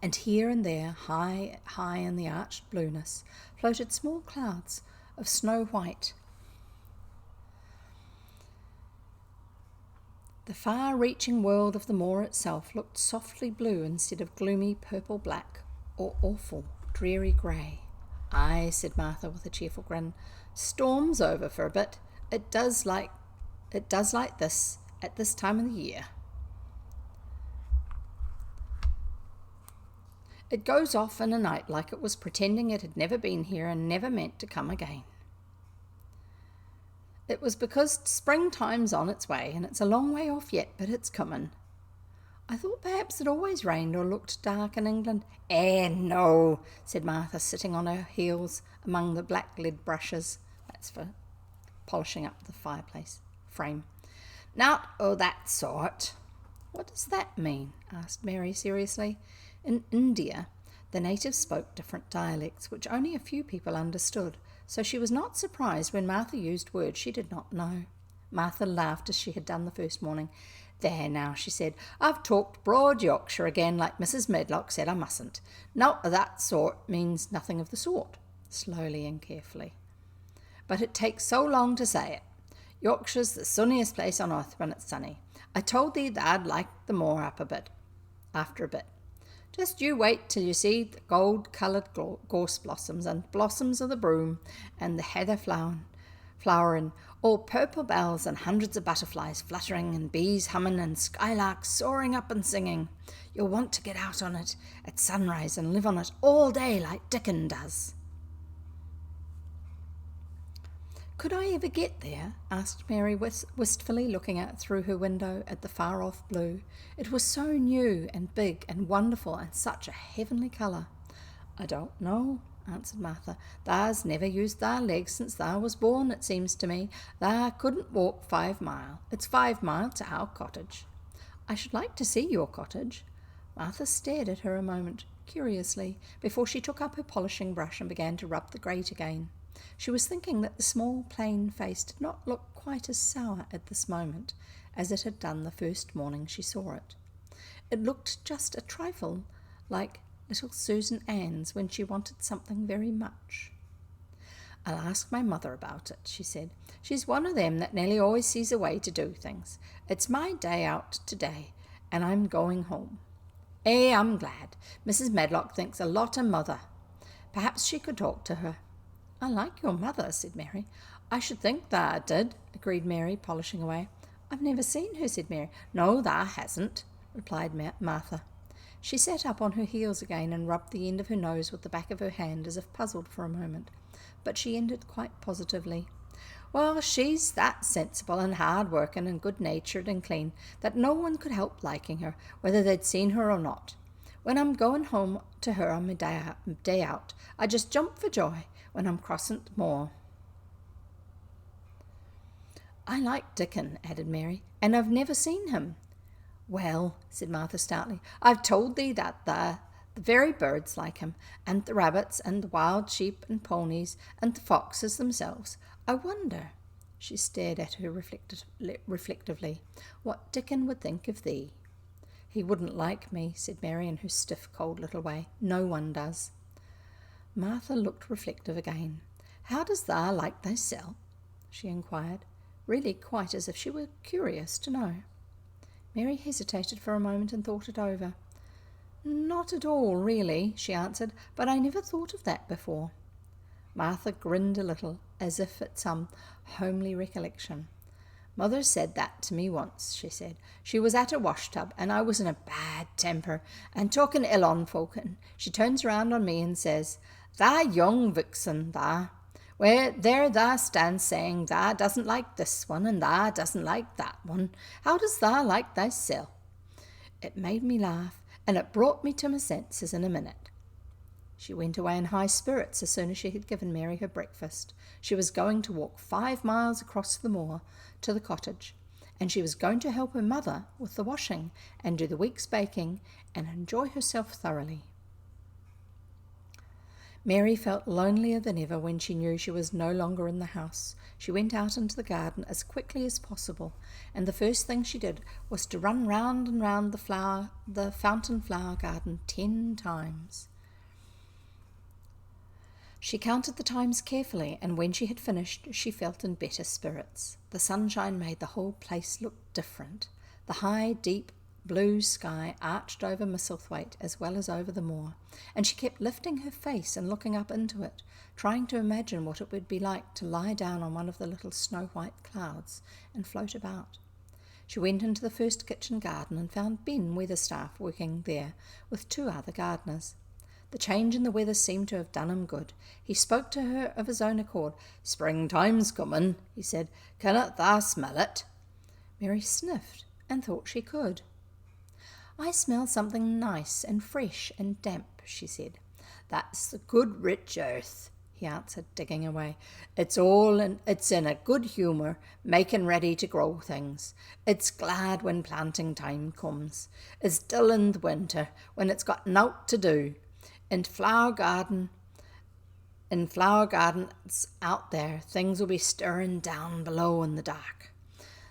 And here and there, high, high in the arched blueness, floated small clouds of snow white. The far-reaching world of the moor itself looked softly blue instead of gloomy purple-black or awful, dreary grey. "Aye," said Martha with a cheerful grin. "Storm's over for a bit. It does like this at this time of the year. It goes off in a night like it was pretending it had never been here and never meant to come again. It was because springtime's on its way, and it's a long way off yet, but it's coming. I thought perhaps it always rained or looked dark in England." No," said Martha, sitting on her heels among the black lead brushes. That's for polishing up the fireplace frame. "Not o' that sort." "What does that mean?" asked Mary seriously. In India, the natives spoke different dialects, which only a few people understood, so she was not surprised when Martha used words she did not know. Martha laughed as she had done the first morning. "There now," she said, "I've talked broad Yorkshire again like Mrs. Medlock said I mustn't. Not o' that sort means nothing of the sort," slowly and carefully. "But it takes so long to say it. Yorkshire's the sunniest place on earth when it's sunny. I told thee that I'd like the moor up after a bit. Just you wait till you see the gold-coloured gorse blossoms and blossoms of the broom and the heather flowering, all purple bells and hundreds of butterflies fluttering and bees humming and skylarks soaring up and singing. You'll want to get out on it at sunrise and live on it all day like Dickon does." "Could I ever get there?" asked Mary wistfully, looking out through her window at the far-off blue. It was so new and big and wonderful and such a heavenly colour. "I don't know," answered Martha. "Tha's never used thy legs since thou was born, it seems to me. Thou couldn't walk 5 mile. It's 5 mile to our cottage." "I should like to see your cottage." Martha stared at her a moment, curiously, before she took up her polishing brush and began to rub the grate again. She was thinking that the small, plain face did not look quite as sour at this moment as it had done the first morning she saw it. It looked just a trifle like little Susan Ann's when she wanted something very much. "I'll ask my mother about it," she said. "She's one of them that nearly always sees a way to do things. It's my day out today, and I'm going home. I'm glad. Mrs. Medlock thinks a lot of mother. Perhaps she could talk to her." "I like your mother," said Mary. "I should think thou did," agreed Mary, polishing away. "I've never seen her," said Mary. "No, thou hasn't," replied Martha. She sat up on her heels again and rubbed the end of her nose with the back of her hand as if puzzled for a moment, but she ended quite positively. "Well, she's that sensible and hard-working and good-natured and clean that no one could help liking her, whether they'd seen her or not. When I'm going home to her on my day out, I just jump for joy when I'm crossing the moor." "I like Dickon," added Mary, "and I've never seen him." "Well," said Martha stoutly, "I've told thee that the very birds like him, and the rabbits, and the wild sheep and ponies, and the foxes themselves. I wonder," she stared at her reflectively, "what Dickon would think of thee." "He wouldn't like me," said Mary in her stiff, cold little way. "No one does." Martha looked reflective again. "How does thou like thyself?" she inquired, really quite as if she were curious to know. Mary hesitated for a moment and thought it over. "Not at all, really," she answered, "but I never thought of that before." Martha grinned a little, as if at some homely recollection. "Mother said that to me once," she said. "She was at a wash-tub, and I was in a bad temper, and talking ill on folk, and she turns round on me and says, 'Tha young vixen, tha. Where there tha stands saying tha doesn't like this one, and tha doesn't like that one. How does tha like thyself?' It made me laugh, and it brought me to my senses in a minute." She went away in high spirits as soon as she had given Mary her breakfast. She was going to walk 5 miles across the moor to the cottage, and she was going to help her mother with the washing and do the week's baking and enjoy herself thoroughly. Mary felt lonelier than ever when she knew she was no longer in the house. She went out into the garden as quickly as possible, and the first thing she did was to run round and round the fountain flower garden 10 times. She counted the times carefully, and when she had finished, she felt in better spirits. The sunshine made the whole place look different. The high, deep blue sky arched over Misselthwaite as well as over the moor, and she kept lifting her face and looking up into it, trying to imagine what it would be like to lie down on one of the little snow-white clouds and float about. She went into the first kitchen garden and found Ben Weatherstaff working there with 2 other gardeners. The change in the weather seemed to have done him good. He spoke to her of his own accord. "Springtime's comin'," he said. "Cannot tha smell it?" Mary sniffed and thought she could. "I smell something nice and fresh and damp," she said. "That's the good rich earth," he answered, digging away. It's in a good humour, making ready to grow things. It's glad when planting time comes. It's dull in the winter, when it's got nowt to do. In flower gardens out there, things will be stirring down below in the dark.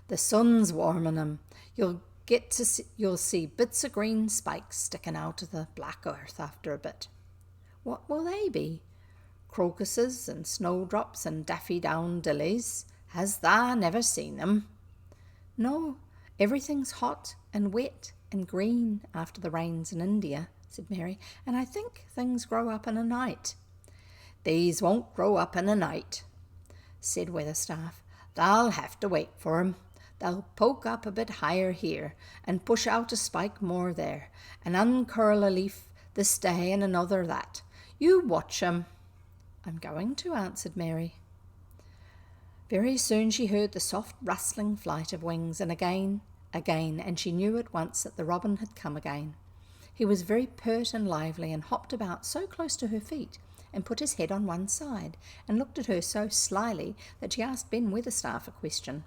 The sun's warming 'em. You'll see bits of green spikes sticking out of the black earth after a bit." "What will they be?" "Crocuses and snowdrops and daffydowndillies. Has tha never seen them?" "No, everything's hot and wet and green after the rains in India," said Mary, "and I think things grow up in a night." "These won't grow up in a night," said Weatherstaff. "Tha'll have to wait for 'em. They'll poke up a bit higher here, and push out a spike more there, and uncurl a leaf this day and another that. You watch 'em." "I'm going to," answered Mary. Very soon she heard the soft rustling flight of wings, and again, and she knew at once that the robin had come again. He was very pert and lively, and hopped about so close to her feet, and put his head on one side, and looked at her so slyly that she asked Ben Weatherstaff a question.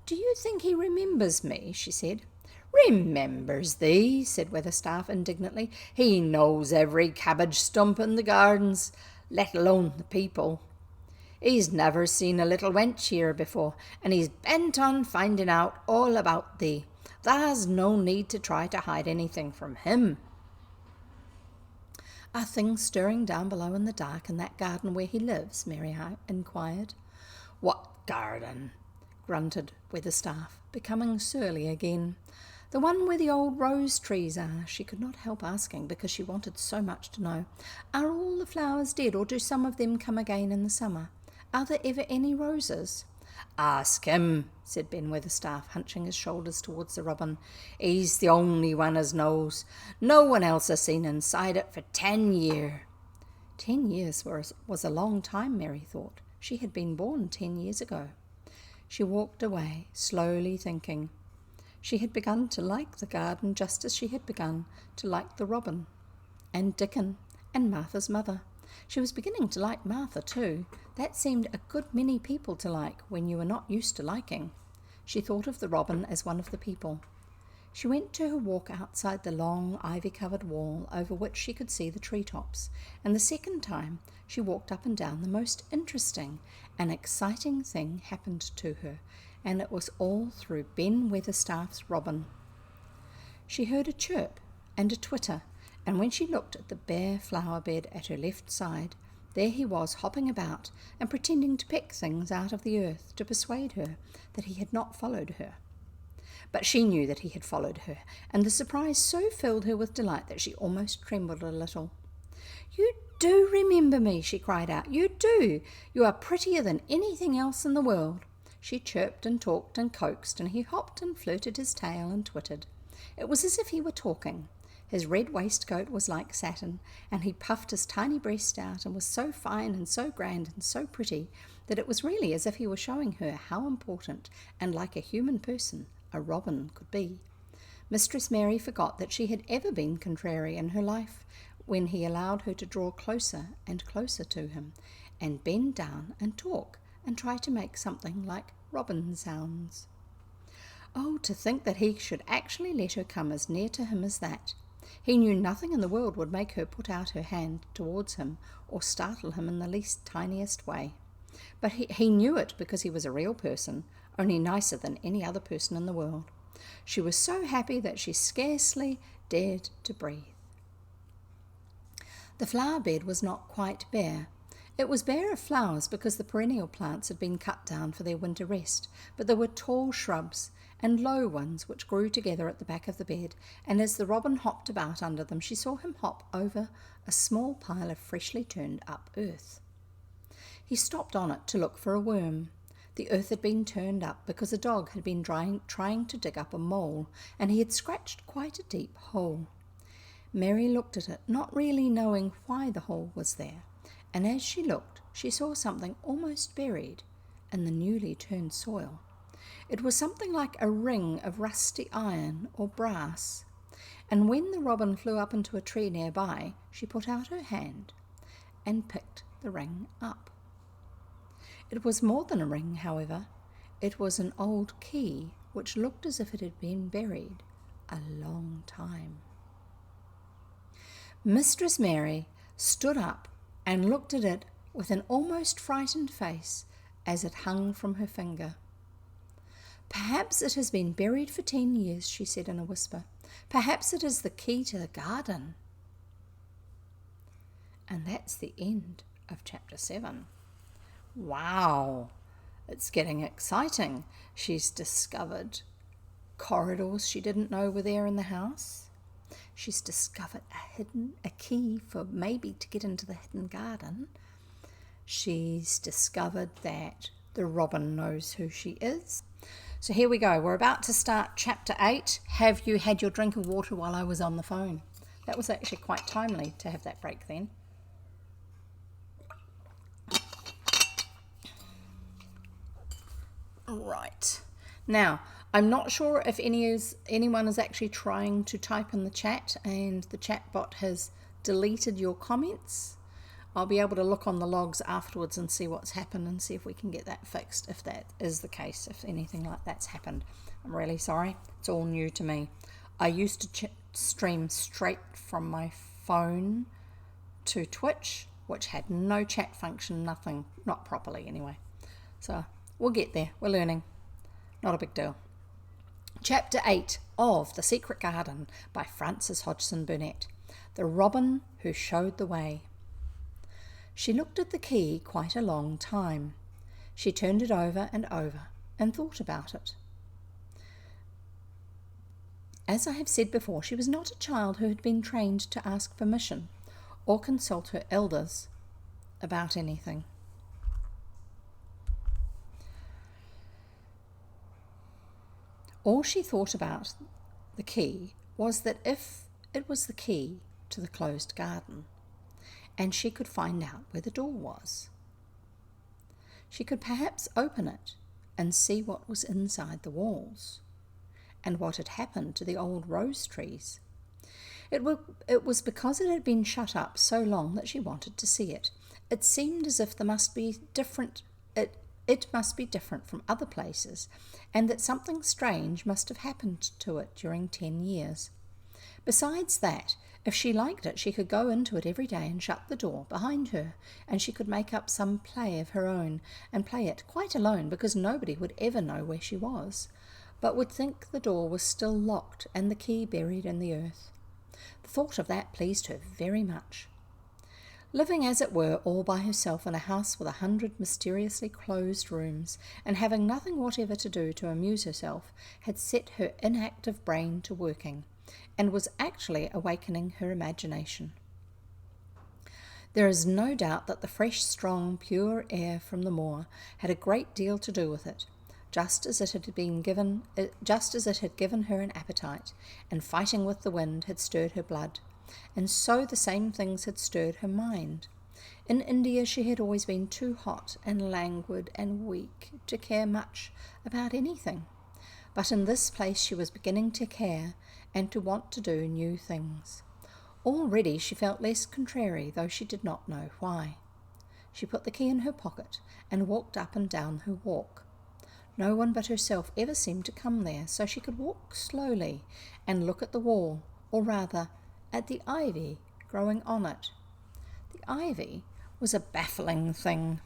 "Do you think he remembers me?" she said. "Remembers thee?" said Weatherstaff indignantly. "He knows every cabbage stump in the gardens, let alone the people. He's never seen a little wench here before, and he's bent on finding out all about thee. Tha's no need to try to hide anything from him." "Are things stirring down below in the dark in that garden where he lives?" Mary inquired. "What garden?" grunted Weatherstaff, becoming surly again. "The one where the old rose trees are," she could not help asking because she wanted so much to know. "Are all the flowers dead, or do some of them come again in the summer? Are there ever any roses?" "Ask him," said Ben Weatherstaff, hunching his shoulders towards the robin. "He's the only one as knows. No one else has seen inside it for 10 year." 10 years was a long time, Mary thought. She had been born 10 years ago. She walked away, slowly thinking. She had begun to like the garden just as she had begun to like the robin, and Dickon, and Martha's mother. She was beginning to like Martha too. That seemed a good many people to like when you were not used to liking. She thought of the robin as one of the people. She went to her walk outside the long ivy-covered wall over which she could see the treetops, and the second time she walked up and down the most interesting and exciting thing happened to her, and it was all through Ben Weatherstaff's robin. She heard a chirp and a twitter, and when she looked at the bare flower bed at her left side, there he was hopping about and pretending to pick things out of the earth to persuade her that he had not followed her. But she knew that he had followed her, and the surprise so filled her with delight that she almost trembled a little. "You do remember me," she cried out. "You do. You are prettier than anything else in the world." She chirped and talked and coaxed, and he hopped and flirted his tail and twittered. It was as if he were talking. His red waistcoat was like satin, and he puffed his tiny breast out and was so fine and so grand and so pretty that it was really as if he were showing her how important and like a human person a robin could be. Mistress Mary forgot that she had ever been contrary in her life when he allowed her to draw closer and closer to him, and bend down and talk and try to make something like robin sounds. Oh, to think that he should actually let her come as near to him as that. He knew nothing in the world would make her put out her hand towards him or startle him in the least tiniest way. But he knew it because he was a real person, only nicer than any other person in the world. She was so happy that she scarcely dared to breathe. The flower bed was not quite bare. It was bare of flowers because the perennial plants had been cut down for their winter rest, but there were tall shrubs and low ones which grew together at the back of the bed, and as the robin hopped about under them, she saw him hop over a small pile of freshly turned up earth. He stopped on it to look for a worm. The earth had been turned up because a dog had been trying to dig up a mole, and he had scratched quite a deep hole. Mary looked at it, not really knowing why the hole was there, and as she looked, she saw something almost buried in the newly turned soil. It was something like a ring of rusty iron or brass, and when the robin flew up into a tree nearby, she put out her hand and picked the ring up. It was more than a ring, however. It was an old key which looked as if it had been buried a long time. Mistress Mary stood up and looked at it with an almost frightened face as it hung from her finger. "Perhaps it has been buried for 10 years, she said in a whisper. "Perhaps it is the key to the garden." And that's the end of chapter 7. Wow, it's getting exciting. She's discovered corridors she didn't know were there in the house. She's discovered a key for maybe to get into the hidden garden. She's discovered that the robin knows who she is. So here we go. We're about to start chapter 8. Have you had your drink of water while I was on the phone? That was actually quite timely to have that break then. Right. Now, I'm not sure if anyone is actually trying to type in the chat and the chat bot has deleted your comments. I'll be able to look on the logs afterwards and see what's happened and see if we can get that fixed, if that is the case, if anything like that's happened. I'm really sorry. It's all new to me. I used to stream straight from my phone to Twitch, which had no chat function, nothing, not properly anyway. So we'll get there. We're learning. Not a big deal. Chapter 8 of The Secret Garden by Frances Hodgson Burnett. The Robin Who Showed the Way. She looked at the key quite a long time. She turned it over and thought about it. As I have said before, she was not a child who had been trained to ask permission or consult her elders about anything. All she thought about the key was that if it was the key to the closed garden, and she could find out where the door was, she could perhaps open it and see what was inside the walls and what had happened to the old rose trees. It was because it had been shut up so long that she wanted to see it. It seemed as if it must be different from other places, and that something strange must have happened to it during 10 years. Besides that, if she liked it, she could go into it every day and shut the door behind her, and she could make up some play of her own and play it quite alone, because nobody would ever know where she was, but would think the door was still locked and the key buried in the earth. The thought of that pleased her very much. Living, as it were, all by herself in a house with 100 mysteriously closed rooms, and having nothing whatever to do to amuse herself, had set her inactive brain to working, and was actually awakening her imagination. There is no doubt that the fresh, strong, pure air from the moor had a great deal to do with it, just as it had given her an appetite, and fighting with the wind had stirred her blood. And so the same things had stirred her mind. In India she had always been too hot and languid and weak to care much about anything. But in this place she was beginning to care and to want to do new things. Already she felt less contrary, though she did not know why. She put the key in her pocket and walked up and down her walk. No one but herself ever seemed to come there, so she could walk slowly and look at the wall, or rather at the ivy growing on it. The ivy was a baffling thing.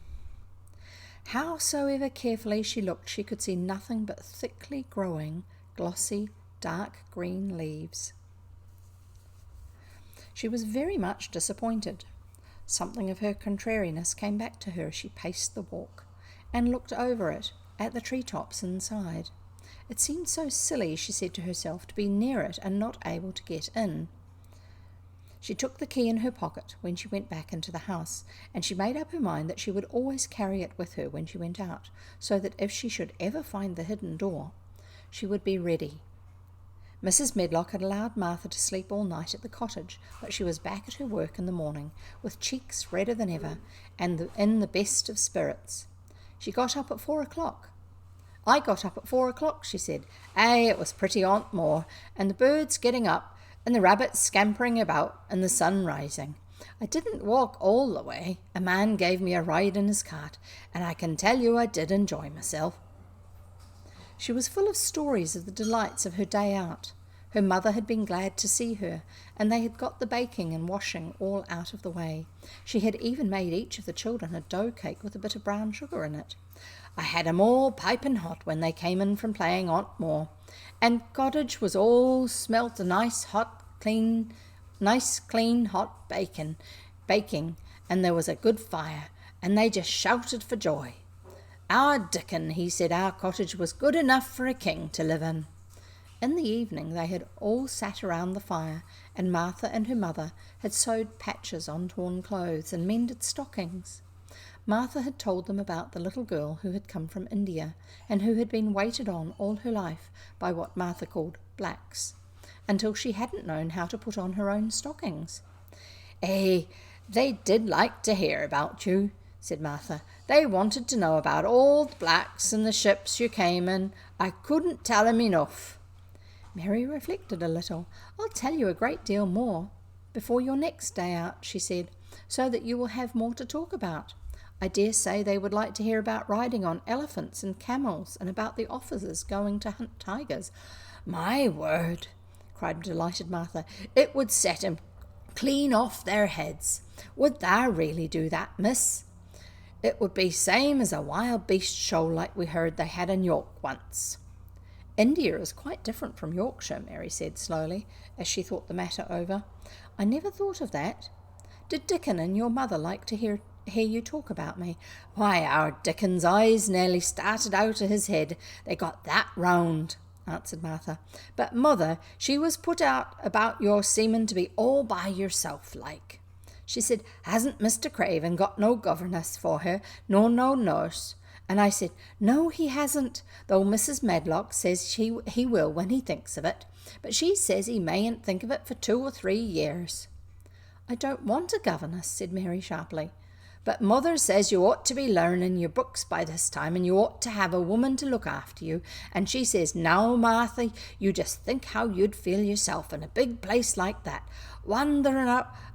Howsoever carefully she looked, she could see nothing but thickly growing, glossy, dark green leaves. She was very much disappointed. Something of her contrariness came back to her as she paced the walk and looked over it at the treetops inside. It seemed so silly, she said to herself, to be near it and not able to get in. She took the key in her pocket when she went back into the house, and she made up her mind that she would always carry it with her when she went out, so that if she should ever find the hidden door, she would be ready. Mrs. Medlock had allowed Martha to sleep all night at the cottage, but she was back at her work in the morning, with cheeks redder than ever, and in the best of spirits. She got up at 4 o'clock. "I got up at 4 o'clock," she said. "Aye, it was pretty Aunt Moore, and the birds getting up, and the rabbits scampering about, and the sun rising. I didn't walk all the way. A man gave me a ride in his cart, and I can tell you I did enjoy myself." She was full of stories of the delights of her day out. Her mother had been glad to see her, and they had got the baking and washing all out of the way. She had even made each of the children a dough cake with a bit of brown sugar in it. "I had 'em all piping hot when they came in from playing Aunt Moore, and cottage was all smelt a nice clean hot baking, and there was a good fire, and they just shouted for joy. 'Our Dickon,' he said, 'our cottage was good enough for a king to live in.'" In the evening they had all sat around the fire, and Martha and her mother had sewed patches on torn clothes and mended stockings. Martha had told them about the little girl who had come from India, and who had been waited on all her life by what Martha called blacks, until she hadn't known how to put on her own stockings. "Eh, they did like to hear about you," said Martha. "They wanted to know about all the blacks and the ships you came in. I couldn't tell 'em enough." Mary reflected a little. "I'll tell you a great deal more before your next day out," she said, "so that you will have more to talk about. I dare say they would like to hear about riding on elephants and camels, and about the officers going to hunt tigers." "My word," cried delighted Martha, "it would set 'em clean off their heads. Would thou really do that, miss? It would be same as a wild beast show like we heard they had in York once." "India is quite different from Yorkshire," Mary said slowly, as she thought the matter over. "I never thought of that. Did Dickon and your mother like to hear you talk about me?" "Why, our Dickon's eyes nearly started out of his head, they got that round," answered Martha. "But mother, she was put out about your seeming to be all by yourself like. She said, 'Hasn't Mr. Craven got no governess for her, nor no nurse?' And I said, 'No, he hasn't, though Mrs. Medlock says he will when he thinks of it. But she says he mayn't think of it for 2 or 3 years. "I don't want a governess," said Mary sharply. "But mother says you ought to be learning your books by this time, and you ought to have a woman to look after you. And she says, 'Now, Martha, you just think how you'd feel yourself in a big place like that, wandering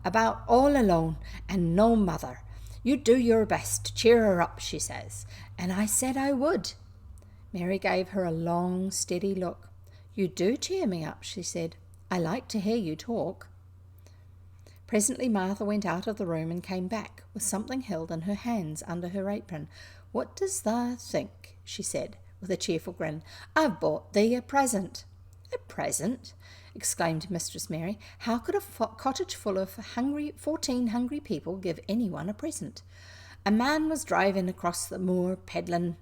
about all alone, and no mother. You do your best to cheer her up,' she says. And I said I would." Mary gave her a long, steady look. "You do cheer me up," she said. "I like to hear you talk." Presently Martha went out of the room and came back with something held in her hands under her apron. "What does thou think?" she said, with a cheerful grin. "I've bought thee a present." "A present?" exclaimed Mistress Mary. "How could a cottage full of 14 hungry people give anyone a present?" "A man was driving across the moor peddling,"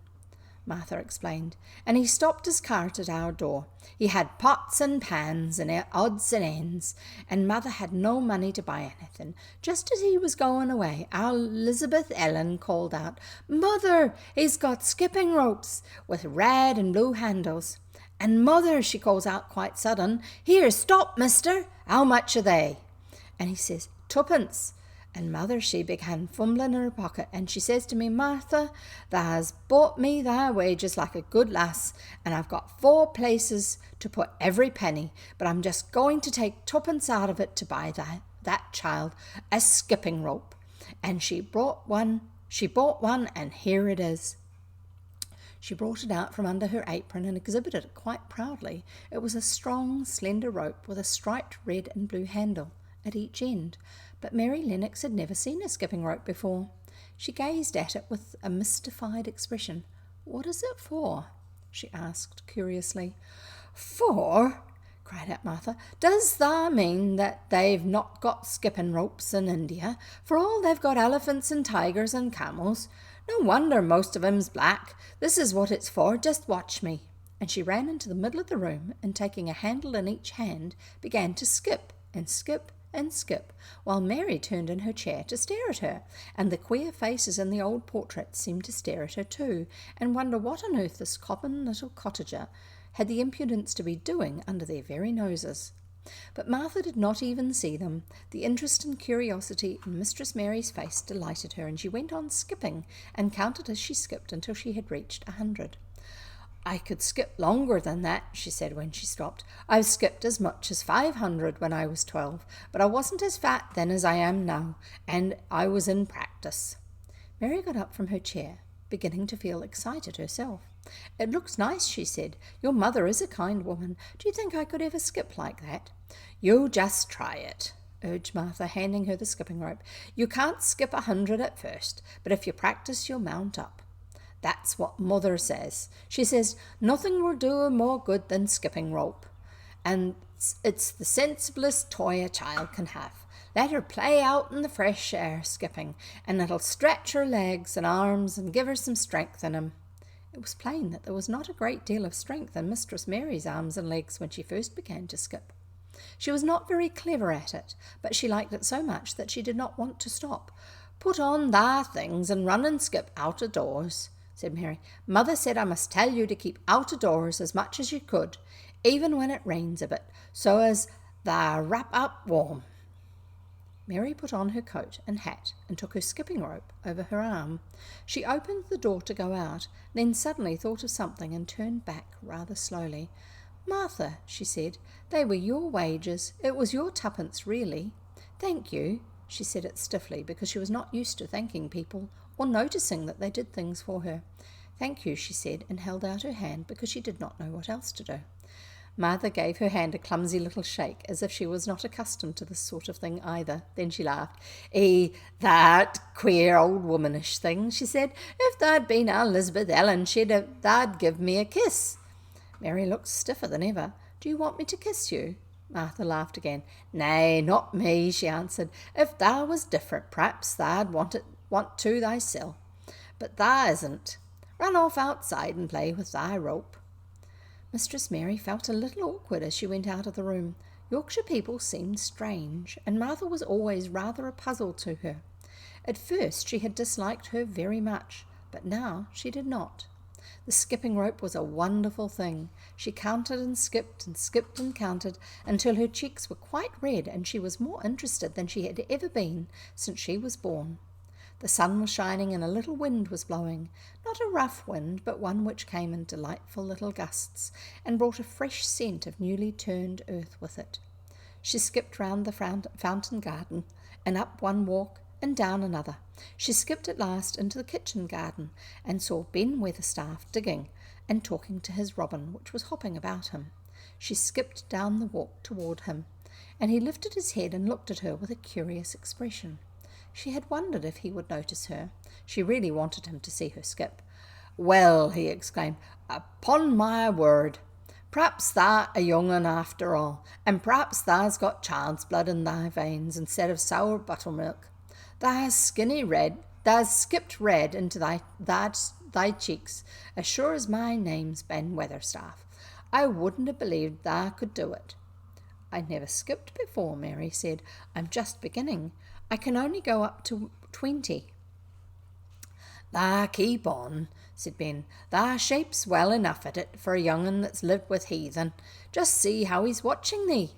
Martha explained, "and he stopped his cart at our door. He had pots and pans and odds and ends, and mother had no money to buy anything. Just as he was going away, our Elizabeth Ellen called out, 'Mother, he's got skipping ropes with red and blue handles.' And mother, she calls out quite sudden, 'Here, stop, mister, how much are they?' And he says, 'Twopence.' And mother, she began fumbling in her pocket, and she says to me, 'Martha, thou has bought me thy wages like a good lass, and I've got 4 places to put every penny, but I'm just going to take 2pence out of it to buy that child a skipping rope.' And she bought one, and here it is." She brought it out from under her apron and exhibited it quite proudly. It was a strong, slender rope with a striped red and blue handle, at each end, but Mary Lennox had never seen a skipping rope before. She gazed at it with a mystified expression. "What is it for?" she asked curiously. "For?" cried out Martha. "Does that mean that they've not got skipping ropes in India? For all they've got elephants and tigers and camels. No wonder most of 'em's black. This is what it's for. Just watch me." And she ran into the middle of the room and, taking a handle in each hand, began to skip and skip and skip, while Mary turned in her chair to stare at her, and the queer faces in the old portraits seemed to stare at her too, and wonder what on earth this common little cottager had the impudence to be doing under their very noses. But Martha did not even see them. The interest and curiosity in Mistress Mary's face delighted her, and she went on skipping, and counted as she skipped until she had reached 100. "I could skip longer than that," she said when she stopped. "I've skipped as much as 500 when I was 12, but I wasn't as fat then as I am now, and I was in practice." Mary got up from her chair, beginning to feel excited herself. "It looks nice," she said. "Your mother is a kind woman. Do you think I could ever skip like that?" "You just try it," urged Martha, handing her the skipping rope. "You can't skip 100 at first, but if you practice you'll mount up. That's what Mother says. She says nothing will do her more good than skipping rope, and it's the sensiblest toy a child can have. Let her play out in the fresh air skipping, and it'll stretch her legs and arms and give her some strength in 'em." It was plain that there was not a great deal of strength in Mistress Mary's arms and legs when she first began to skip. She was not very clever at it, but she liked it so much that she did not want to stop. "Put on thy things and run and skip out of doors," said Mary. "Mother said I must tell you to keep out of doors as much as you could, even when it rains a bit, so as thy wrap up warm." Mary put on her coat and hat and took her skipping rope over her arm. She opened the door to go out, then suddenly thought of something and turned back rather slowly. "Martha," she said, "they were your wages. It was your tuppence, really." "Thank you." She said it stiffly because she was not used to thanking people or noticing that they did things for her. "Thank you," she said, and held out her hand because she did not know what else to do. Martha gave her hand a clumsy little shake, as if she was not accustomed to this sort of thing either. Then she laughed. That queer old womanish thing," she said. "If that'd been Elizabeth Ellen, that'd give me a kiss." Mary looked stiffer than ever. "Do you want me to kiss you?" Martha laughed again. "Nay, not me," she answered. "If thou was different, perhaps tha'd want to thyself. But thou isn't. Run off outside and play with thy rope." Mistress Mary felt a little awkward as she went out of the room. Yorkshire people seemed strange, and Martha was always rather a puzzle to her. At first she had disliked her very much, but now she did not. The skipping rope was a wonderful thing. She counted and skipped and counted until her cheeks were quite red, and she was more interested than she had ever been since she was born. The sun was shining and a little wind was blowing, not a rough wind, but one which came in delightful little gusts and brought a fresh scent of newly turned earth with it. She skipped round the fountain garden and up one walk and down another. She skipped at last into the kitchen garden and saw Ben Weatherstaff digging and talking to his robin, which was hopping about him. She skipped down the walk toward him, and he lifted his head and looked at her with a curious expression. She had wondered if he would notice her. She really wanted him to see her skip. "Well," he exclaimed, "upon my word, p'raps thou a young un after all, and p'raps thou's got child's blood in thy veins instead of sour buttermilk. Thou's skipped red into thy cheeks, as sure as my name's Ben Weatherstaff. I wouldn't have believed thou could do it." "I never skipped before," Mary said. "I'm just beginning. I can only go up to 20. "Thou keep on," said Ben. "Thy shape's well enough at it for a young un that's lived with heathen. Just see how he's watching thee,"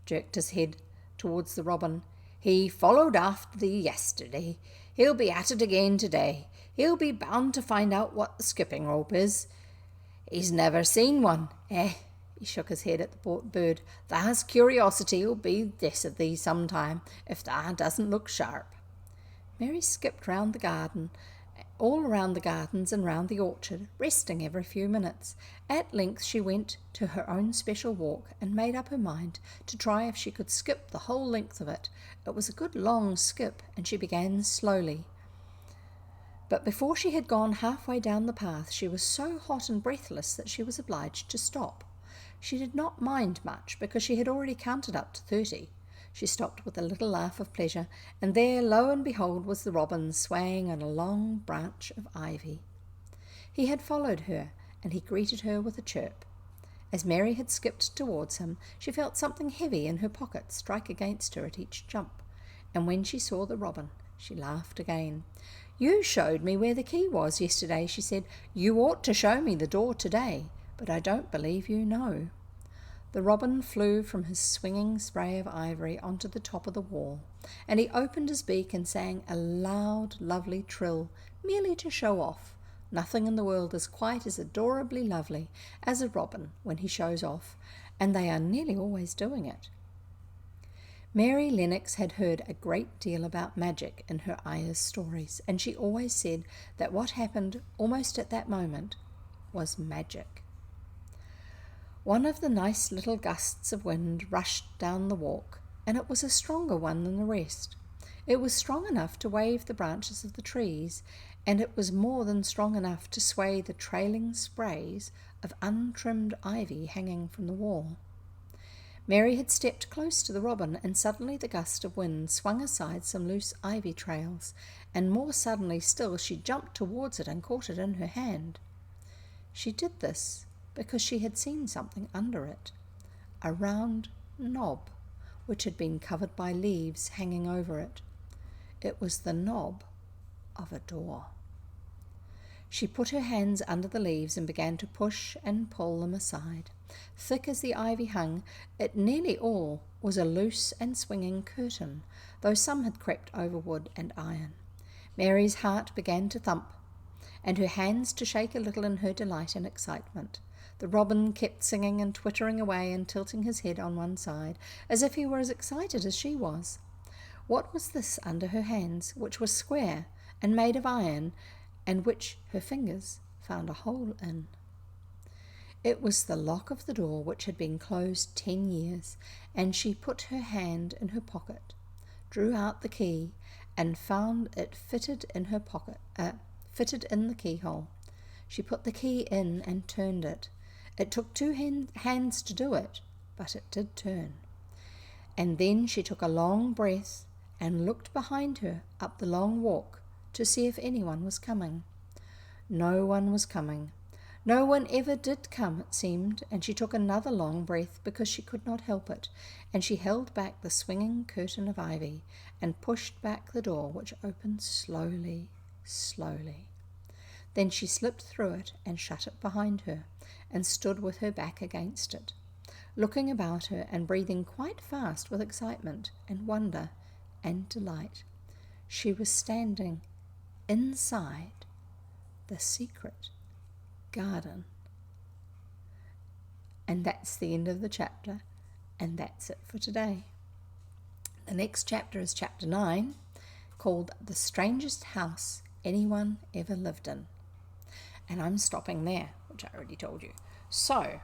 jerked his head towards the robin. "He followed after thee yesterday. He'll be at it again today. He'll be bound to find out what the skipping rope is. He's never seen one. He shook his head at the bird. "Tha's curiosity'll be this of thee some time, if thou doesn't look sharp." Mary skipped round the garden all around the gardens and round the orchard, resting every few minutes. At length she went to her own special walk and made up her mind to try if she could skip the whole length of it. It was a good long skip, and she began slowly. But before she had gone halfway down the path, she was so hot and breathless that she was obliged to stop. She did not mind much, because she had already counted up to 30. She stopped with a little laugh of pleasure, and there, lo and behold, was the robin swaying on a long branch of ivy. He had followed her, and he greeted her with a chirp. As Mary had skipped towards him, she felt something heavy in her pocket strike against her at each jump, and when she saw the robin, she laughed again. "You showed me where the key was yesterday," she said. "You ought to show me the door today, but I don't believe you know." The robin flew from his swinging spray of ivory onto the top of the wall, and he opened his beak and sang a loud, lovely trill, merely to show off. Nothing in the world is quite as adorably lovely as a robin when he shows off, and they are nearly always doing it. Mary Lennox had heard a great deal about magic in her Ayah's stories, and she always said that what happened almost at that moment was magic. One of the nice little gusts of wind rushed down the walk, and it was a stronger one than the rest. It was strong enough to wave the branches of the trees, and it was more than strong enough to sway the trailing sprays of untrimmed ivy hanging from the wall. Mary had stepped close to the robin, and suddenly the gust of wind swung aside some loose ivy trails, and more suddenly still she jumped towards it and caught it in her hand. She did this because she had seen something under it, a round knob which had been covered by leaves hanging over it. It was the knob of a door. She put her hands under the leaves and began to push and pull them aside. Thick as the ivy hung, it nearly all was a loose and swinging curtain, though some had crept over wood and iron. Mary's heart began to thump, and her hands to shake a little in her delight and excitement. The robin kept singing and twittering away and tilting his head on one side, as if he were as excited as she was. What was this under her hands, which was square and made of iron, and which her fingers found a hole in? It was the lock of the door, which had been closed 10 years, and she put her hand in her pocket, drew out the key, and found it fitted in her pocket, fitted in the keyhole. She put the key in and turned it. It took two hands to do it, but it did turn. And then she took a long breath and looked behind her up the long walk to see if anyone was coming. No one was coming. No one ever did come, it seemed, and she took another long breath because she could not help it, and she held back the swinging curtain of ivy and pushed back the door, which opened slowly, slowly. Then she slipped through it and shut it behind her, and stood with her back against it, looking about her and breathing quite fast with excitement and wonder and delight. She was standing inside the secret garden. And that's the end of the chapter, and that's it for today. The next chapter is chapter 9, called The Strangest House Anyone Ever Lived In. And I'm stopping there, which I already told you. So,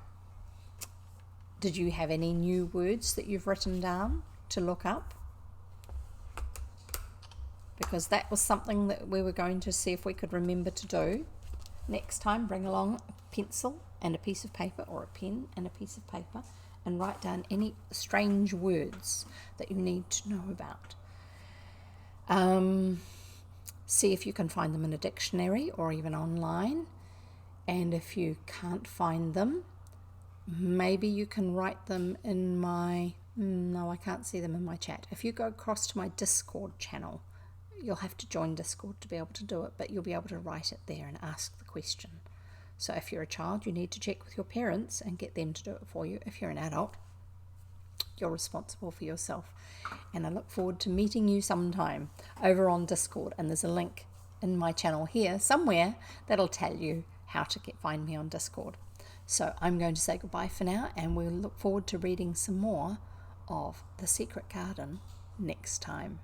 did you have any new words that you've written down to look up? Because that was something that we were going to see if we could remember to do. Next time, bring along a pencil and a piece of paper, or a pen and a piece of paper, and write down any strange words that you need to know about. See if you can find them in a dictionary or even online. And if you can't find them, maybe you can write them in my... No, I can't see them in my chat. If you go across to my Discord channel, you'll have to join Discord to be able to do it, but you'll be able to write it there and ask the question. So if you're a child, you need to check with your parents and get them to do it for you. If you're an adult, you're responsible for yourself. And I look forward to meeting you sometime over on Discord, and there's a link in my channel here somewhere that'll tell you how to find me on Discord. So I'm going to say goodbye for now, and we'll look forward to reading some more of The Secret Garden next time.